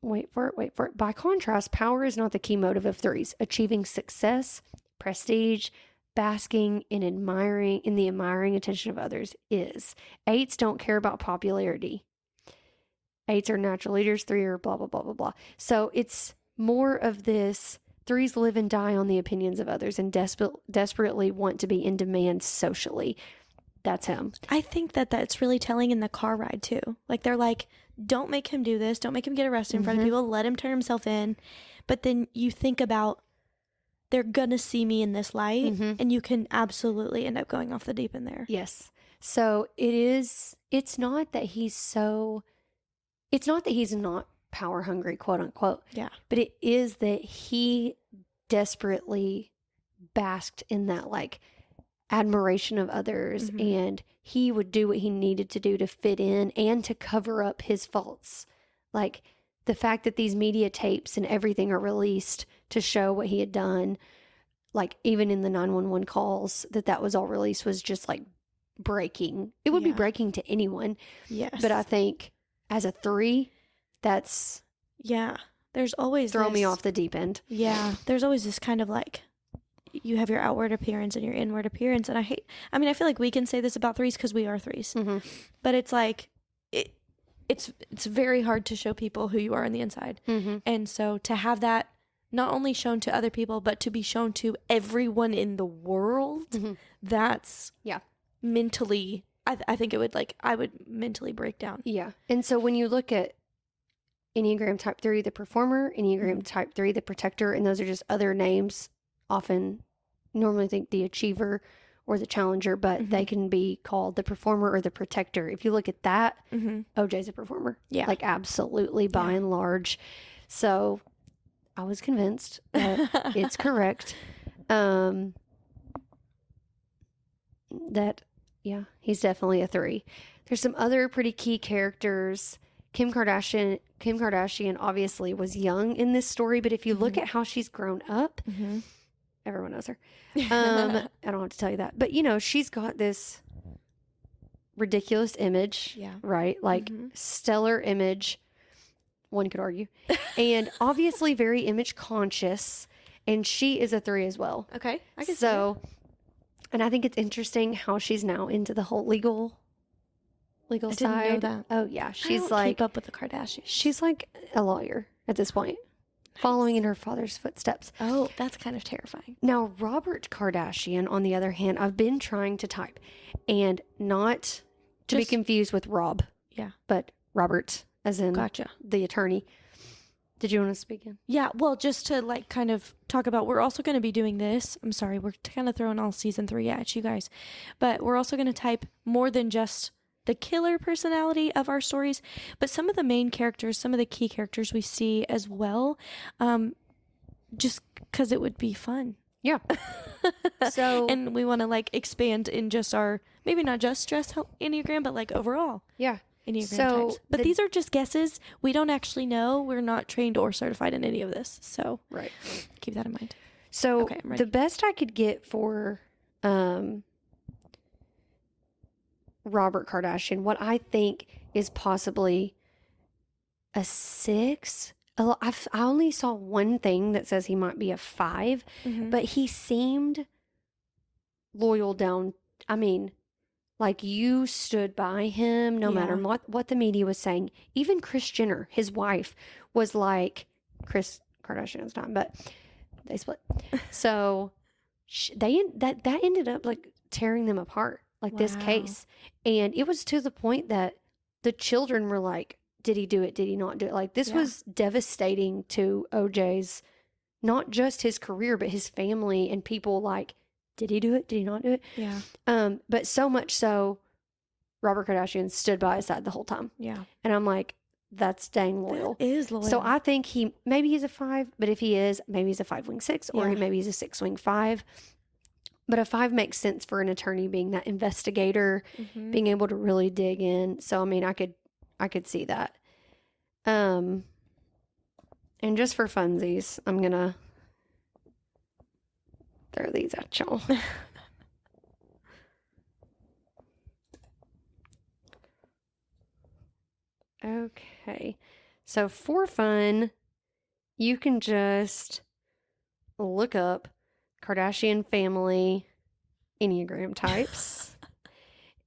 Wait for it. By contrast, power is not the key motive of 3s. Achieving success, prestige, basking in the admiring attention of others is. 8s don't care about popularity. 8s are natural leaders, 3 are blah, blah, blah, blah, blah. So it's more of this, 3s live and die on the opinions of others and desperately want to be in demand socially. That's him. I think that that's really telling in the car ride too. Like they're like, don't make him do this. Don't make him get arrested in front of people. Let him turn himself in. But then you think about, they're going to see me in this light, and you can absolutely end up going off the deep end there. Yes. So it's not that he's not power hungry, quote unquote. Yeah. But it is that he desperately basked in that like admiration of others, and he would do what he needed to do to fit in and to cover up his faults. Like the fact that these media tapes and everything are released to show what he had done, like even in the 911 calls, that was all released, was just like breaking. It would be breaking to anyone. Yes. But I think as a 3, that's there's always throw me off the deep end. Yeah. There's always this kind of like, you have your outward appearance and your inward appearance. And I feel like we can say this about 3s because we are 3s. But it's like, it's very hard to show people who you are on the inside. And so to have that not only shown to other people, but to be shown to everyone in the world, that's mentally, I think it would like, I would mentally break down. Yeah. And so when you look at Enneagram type 3, the performer, Enneagram type 3, the protector, and those are just other names, often normally think the achiever or the challenger, but they can be called the performer or the protector. If you look at that, OJ's a performer. Yeah. Like absolutely by and large. So I was convinced that it's correct. That, he's definitely a 3. There's some other pretty key characters. Kim Kardashian obviously was young in this story, but if you look at how she's grown up, everyone knows her. I don't have to tell you that. But, she's got this ridiculous image. Yeah. Right? Like stellar image, one could argue. And obviously very image conscious. And she is a 3 as well. Okay. I can see that. And I think it's interesting how she's now into the whole legal I didn't side. know that. Oh yeah. I She's don't like, keep up with the Kardashians. she's like a lawyer at this point. Following in her father's footsteps. Oh, that's kind of terrifying. Now, Robert Kardashian, on the other hand, I've been trying to type, and not to be confused with Rob. Yeah. But Robert, as in Gotcha. the attorney. Did you want to speak in? Yeah, well, just to like kind of talk about, we're also going to be doing this. I'm sorry, we're kind of throwing all season 3 at you guys, but we're also going to type more than just the killer personality of our stories, but some of the main characters, some of the key characters we see as well, just because it would be fun. Yeah. So, and we want to like expand in just our, maybe not just stress Enneagram, but like overall. yeah. Enneagram So types. But these are just guesses. We don't actually know. We're not trained or certified in any of this. So Right. keep that in mind. So Okay, I'm ready. the best I could get for Robert Kardashian, what I think is possibly a 6. I only saw one thing that says he might be a 5, but he seemed loyal down. I mean, like you stood by him no matter what the media was saying. Even Kris Jenner, his wife, was like, Kris Kardashian's time, but they split. So that ended up like tearing them apart, like this case. And it was to the point that the children were like, did he do it? Did he not do it? Like this was devastating to OJ's, not just his career, but his family and people like, did he do it? Did he not do it? Yeah. But so much so, Robert Kardashian stood by his side the whole time. Yeah. And I'm like, that's dang loyal. That is loyal. So I think maybe he's a 5, but if he is, maybe he's a 5-wing 6, or maybe he's a 6-wing 5. But a 5 makes sense for an attorney, being that investigator, being able to really dig in. So I mean, I could see that. And just for funsies, I'm gonna throw these at y'all. Okay. So for fun, you can just look up Kardashian family Enneagram types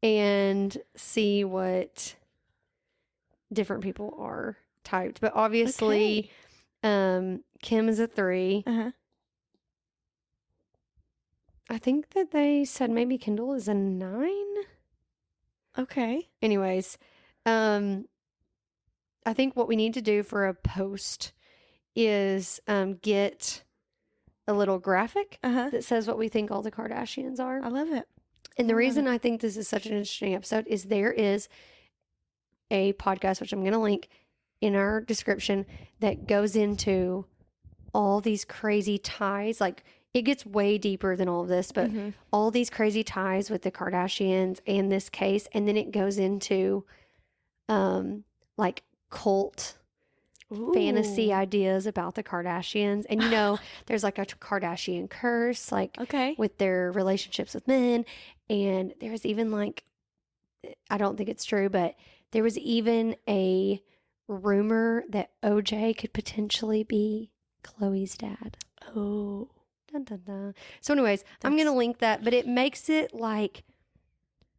and see what different people are typed. But obviously, Kim is a 3. I think that they said maybe Kendall is a 9. Okay. Anyways, I think what we need to do for a post is get a little graphic that says what we think all the Kardashians are. I love it. And the reason I think this is such an interesting episode is there is a podcast, which I'm going to link in our description, that goes into all these crazy ties. Like, it gets way deeper than all of this, but all these crazy ties with the Kardashians and this case. And then it goes into like cult fantasy ideas about the Kardashians. And you know, there's like a Kardashian curse, like with their relationships with men. And there's even like, I don't think it's true, but there was even a rumor that OJ could potentially be Chloe's dad. Oh. Dun, dun, dun. So anyways, I'm going to link that, but it makes it like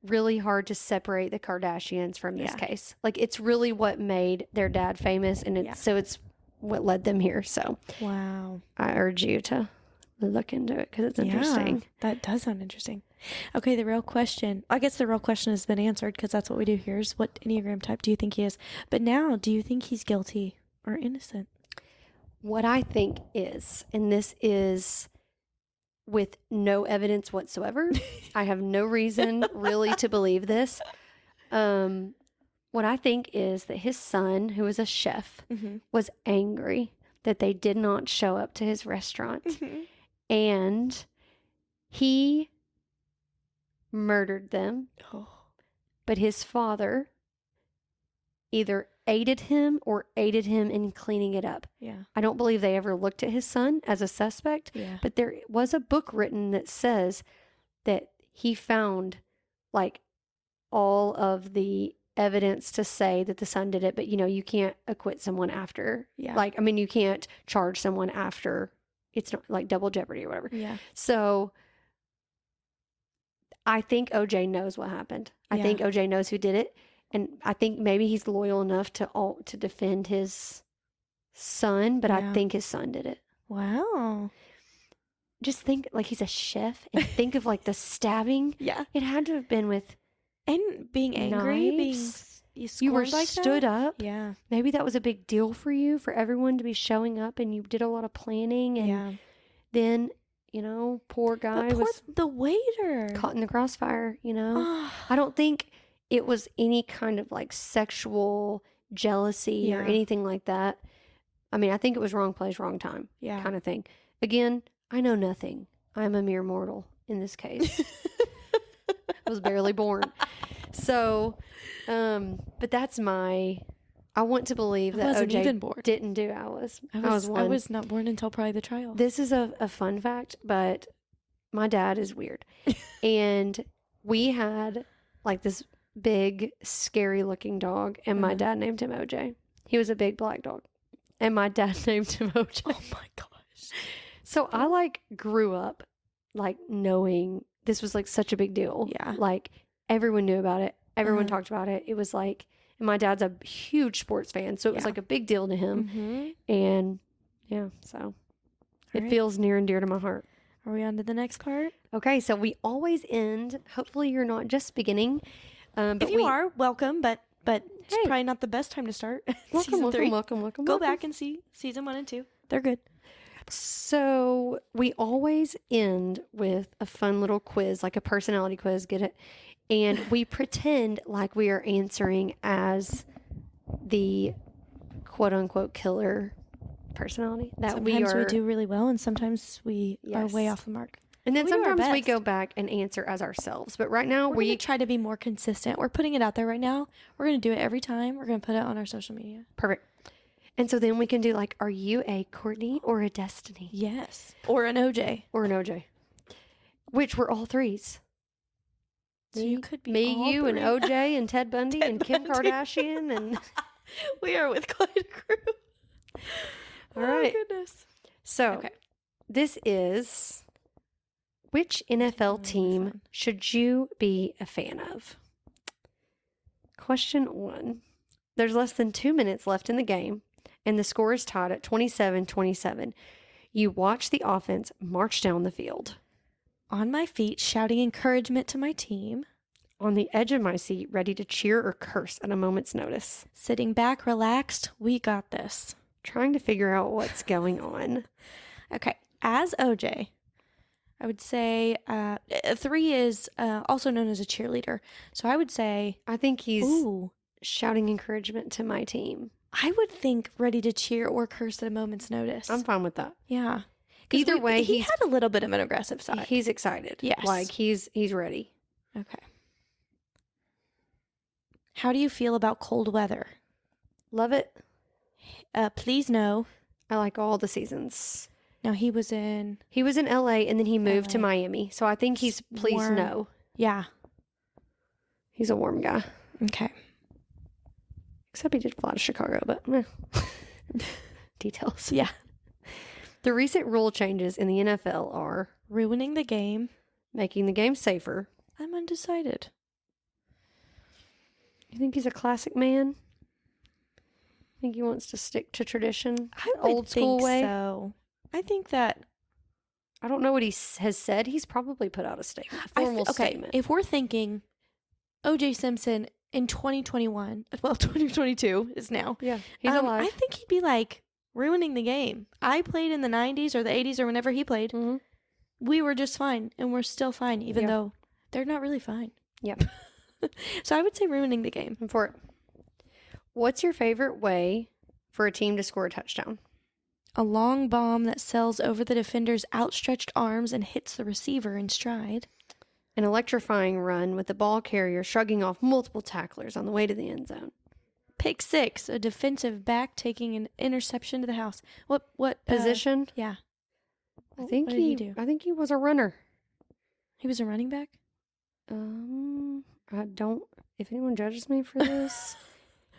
really hard to separate the Kardashians from this case. Like, it's really what made their dad famous, and it's what led them here. So wow, I urge you to look into it because it's interesting. That does sound interesting. Okay, the real question, I guess the real question has been answered because that's what we do here, is what Enneagram type do you think he is? But now, do you think he's guilty or innocent? What I think is, and this is with no evidence whatsoever, I have no reason really to believe this. What I think is that his son, who is a chef, was angry that they did not show up to his restaurant. And he murdered them. But his father either aided him or aided him in cleaning it up. I don't believe they ever looked at his son as a suspect, but there was a book written that says that he found like all of the evidence to say that the son did it, but you can't acquit someone after. Yeah. Like, I mean, you can't charge someone after. It's not like double jeopardy or whatever. Yeah. So I think OJ knows what happened. I think OJ knows who did it. And I think maybe he's loyal enough to defend his son, but I think his son did it. Wow. Just think, like, he's a chef, and think of, like, the stabbing. Yeah. It had to have been with And being angry, knives. you were like stood that? up. Yeah. Maybe that was a big deal for you, for everyone to be showing up, and you did a lot of planning. And then, poor guy was the waiter caught in the crossfire, Oh. I don't think it was any kind of, like, sexual jealousy or anything like that. I mean, I think it was wrong place, wrong time kind of thing. Again, I know nothing. I'm a mere mortal in this case. I was barely born. So, but that's I want to believe that OJ even born. didn't do Alice. I was not born until probably the trial. This is a fun fact, but my dad is weird. And we had, like, this big, scary looking dog, and my dad named him OJ. He was a big black dog, and my dad named him OJ. Oh my gosh. So I, like, grew up, like, knowing this was, like, such a big deal. Yeah. Like, everyone knew about it. Everyone talked about it. It was like, and my dad's a huge sports fan, so it was like a big deal to him. Mm-hmm. And so it feels near and dear to my heart. Are we on to the next part? Okay, so we always end. Hopefully, you're not just beginning. But if you are, welcome, but it's probably not the best time to start. Welcome. Go back and see season 1 and 2. They're good. So we always end with a fun little quiz, like a personality quiz. Get it? And we pretend like we are answering as the quote unquote killer personality. Sometimes we do really well, and sometimes we are way off the mark. And then sometimes we go back and answer as ourselves. But right now we're going to try to be more consistent. We're putting it out there right now. We're going to do it every time. We're going to put it on our social media. Perfect. And so then we can do, like, are you a Courtney or a Destiny? Yes. Or an OJ. Or an OJ. Which were all threes. So you could be me, all you, three. and OJ, and Ted Bundy, and Kim Kardashian, and we are with quite a crew. All right. Oh, goodness. So, this is, which NFL team should you be a fan of? Question 1. There's less than 2 minutes left in the game, and the score is tied at 27-27. You watch the offense march down the field. On my feet, shouting encouragement to my team. On the edge of my seat, ready to cheer or curse at a moment's notice. Sitting back, relaxed, we got this. Trying to figure out what's going on. Okay, as OJ, I would say 3 is also known as a cheerleader. So I would say... I think he's shouting encouragement to my team. I would think ready to cheer or curse at a moment's notice. I'm fine with that. Yeah. Either way, he had a little bit of an aggressive side. He's excited. Yes. Like, he's ready. Okay. How do you feel about cold weather? Love it. Please no. I like all the seasons. Now, he was in LA, and then he moved to Miami. So I think he's please warm. no. Yeah. He's a warm guy. Okay. Except he did fly to Chicago, but details. Yeah. The recent rule changes in the NFL are ruining the game, making the game safer. I'm undecided. You think he's a classic man? Think he wants to stick to tradition? I would old school think way? So. I think that... I don't know what he has said. He's probably put out a statement. A formal statement. If we're thinking O.J. Simpson in 2021, well, 2022 is now. Yeah, he's alive. I think he'd be like, ruining the game. I played in the 90s or the 80s or whenever he played. Mm-hmm. We were just fine, and we're still fine, even though they're not really fine. Yep. So I would say ruining the game. I'm for it. What's your favorite way for a team to score a touchdown? A long bomb that sails over the defender's outstretched arms and hits the receiver in stride. An electrifying run with the ball carrier shrugging off multiple tacklers on the way to the end zone. Pick 6, a defensive back taking an interception to the house. What position? Yeah. I think what did he do? I think he was a runner. He was a running back? I don't. if anyone judges me for this,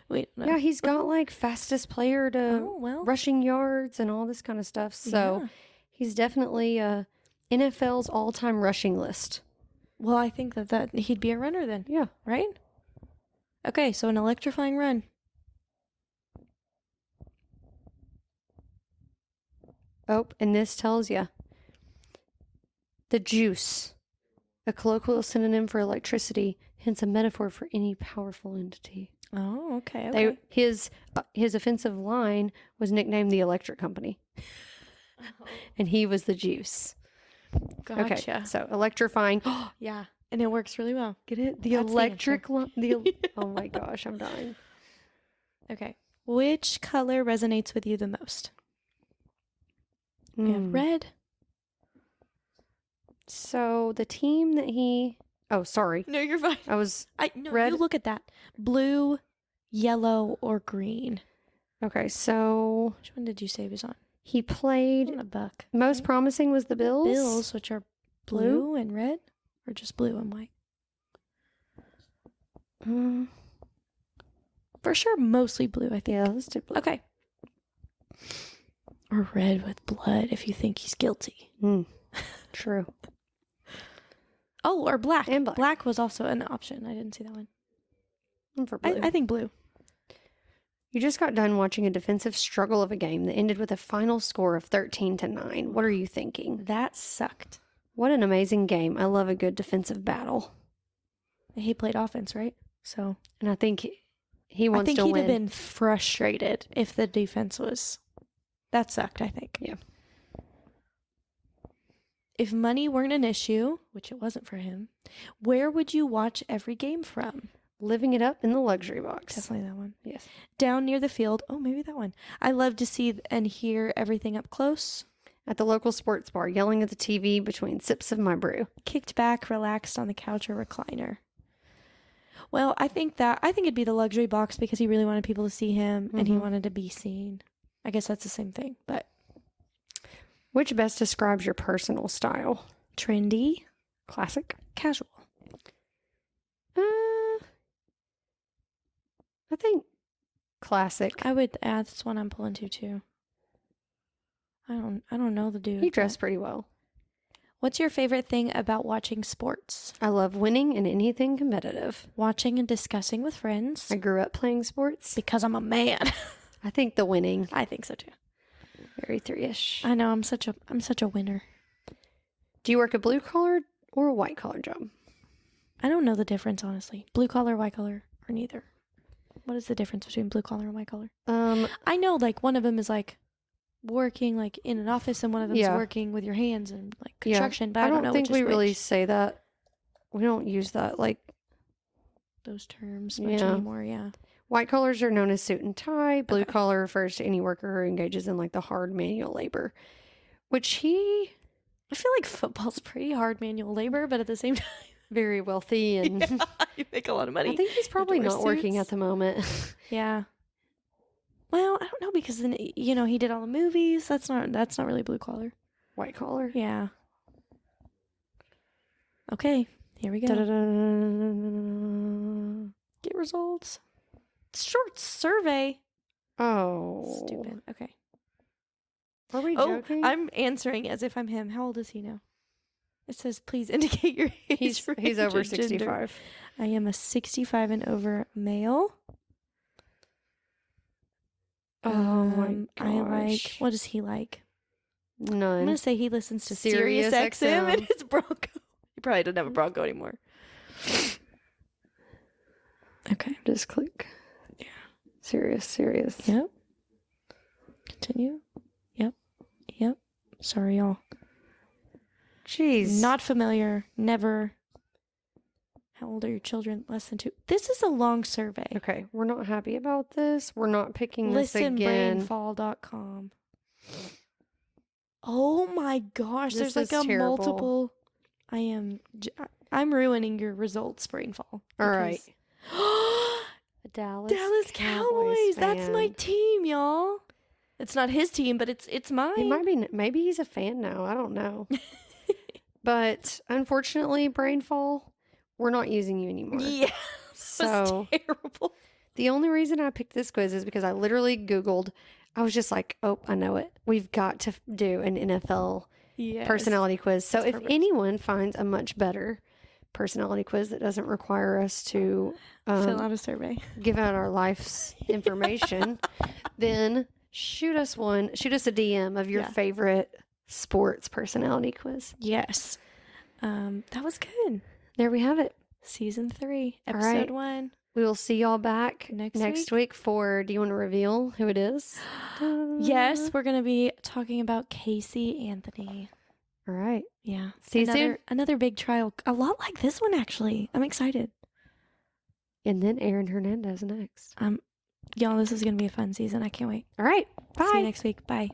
Wait, no. yeah, he's got like fastest player to rushing yards and all this kind of stuff. So he's definitely NFL's all-time rushing list. Well, I think that he'd be a runner then. Yeah. Right? Okay, so an electrifying run. Oh, and this tells you. The juice, a colloquial synonym for electricity, hence a metaphor for any powerful entity. Oh, okay. His offensive line was nicknamed the Electric Company. And he was the juice. Gotcha. Okay, so electrifying. Yeah, and it works really well. Get it? The electric line. Oh my gosh, I'm dying. Okay. Which color resonates with you the most? We have red. So the team that he... Oh, sorry. No, you're fine. No, red. You look at that. Blue, yellow, or green. Okay, so... Which one did you say he was on? He played... A buck. Most promising was the Bills. Bills, which are blue and red? Or just blue and white? For sure, mostly blue, I think. Yeah, let's do blue. Okay. Or red with blood if you think he's guilty. True. Oh, or black. And black. Black was also an option. I didn't see that one. I'm for blue. I think blue. You just got done watching a defensive struggle of a game that ended with a final score of 13-9. What are you thinking? That sucked. What an amazing game. I love a good defensive battle. He played offense, right? So, and I think he wants to win. I think he'd have been frustrated if the defense was... That sucked, I think. Yeah. If money weren't an issue, which it wasn't for him, where would you watch every game from? Living it up in the luxury box. Definitely that one. Yes. Down near the field. Oh, maybe that one. I love to see and hear everything up close. At the local sports bar, yelling at the TV between sips of my brew. Kicked back, relaxed on the couch or recliner. Well, I think it'd be the luxury box because he really wanted people to see him and he wanted to be seen. I guess that's the same thing, but... Which best describes your personal style? Trendy. Classic. Casual. I think classic. That's one I'm pulling to too. I don't know the dude. He dressed pretty well. What's your favorite thing about watching sports? I love winning and anything competitive. Watching and discussing with friends. I grew up playing sports. Because I'm a man. I think the winning. I think so too. Very 3-ish. I know, I'm such a winner. Do you work a blue collar or a white collar job? I don't know the difference, honestly. Blue collar, white collar, or neither. What is the difference between blue collar and white collar? I know like one of them is like working like in an office and one of them is working with your hands and like construction, but I don't know think we really which. say that. We don't use that like those terms much anymore, yeah. White collars are known as suit and tie. Blue collar refers to any worker who engages in like the hard manual labor, which I feel like football's pretty hard manual labor, but at the same time, very wealthy and you make a lot of money. I think he's probably not working at the moment. Yeah. Well, I don't know because then he did all the movies. That's not really blue collar. White collar. Yeah. Okay, here we go. Get results. Short survey. Oh. Stupid. Okay. Are we joking? I'm answering as if I'm him. How old is he now? It says, please indicate your age. He's over 65. Gender. I am a 65 and over male. Oh my I gosh. what does he like? None. I'm going to say he listens to Sirius XM and his Bronco. He probably doesn't have a Bronco anymore. Okay. Just click. Yeah. Sirius. Yep. Continue. Yep. Sorry, y'all. Jeez. Not familiar. Never. How old are your children? Less than 2. This is a long survey. Okay. We're not happy about this. We're not picking this again. Listenbrainfall.com. Oh my gosh. This There's like a terrible. multiple. I'm ruining your results, Brainfall. All right. Dallas Cowboys. fan. That's my team, y'all. It's not his team, but it's mine. It might be. Maybe he's a fan now. I don't know. But unfortunately, Brainfall, we're not using you anymore. Yeah. So terrible. the only reason I picked this quiz is because I literally Googled. I was just like, oh, I know it. We've got to do an NFL personality quiz. So That's if perfect. anyone finds a much better personality quiz that doesn't require us to Fill out a survey. give out our life's information, then shoot us a DM of your Yeah. favorite sports personality quiz. Yes. That was good. There we have it. Season 3, All episode right. 1. We will see y'all back Next week for, do you want to reveal who it is? Yes, we're going to be talking about Casey Anthony. All right. Yeah. See you soon. Another big trial. A lot like this one, actually. I'm excited. And then Aaron Hernandez next. Y'all, this is going to be a fun season. I can't wait. All right. Bye. See you next week. Bye.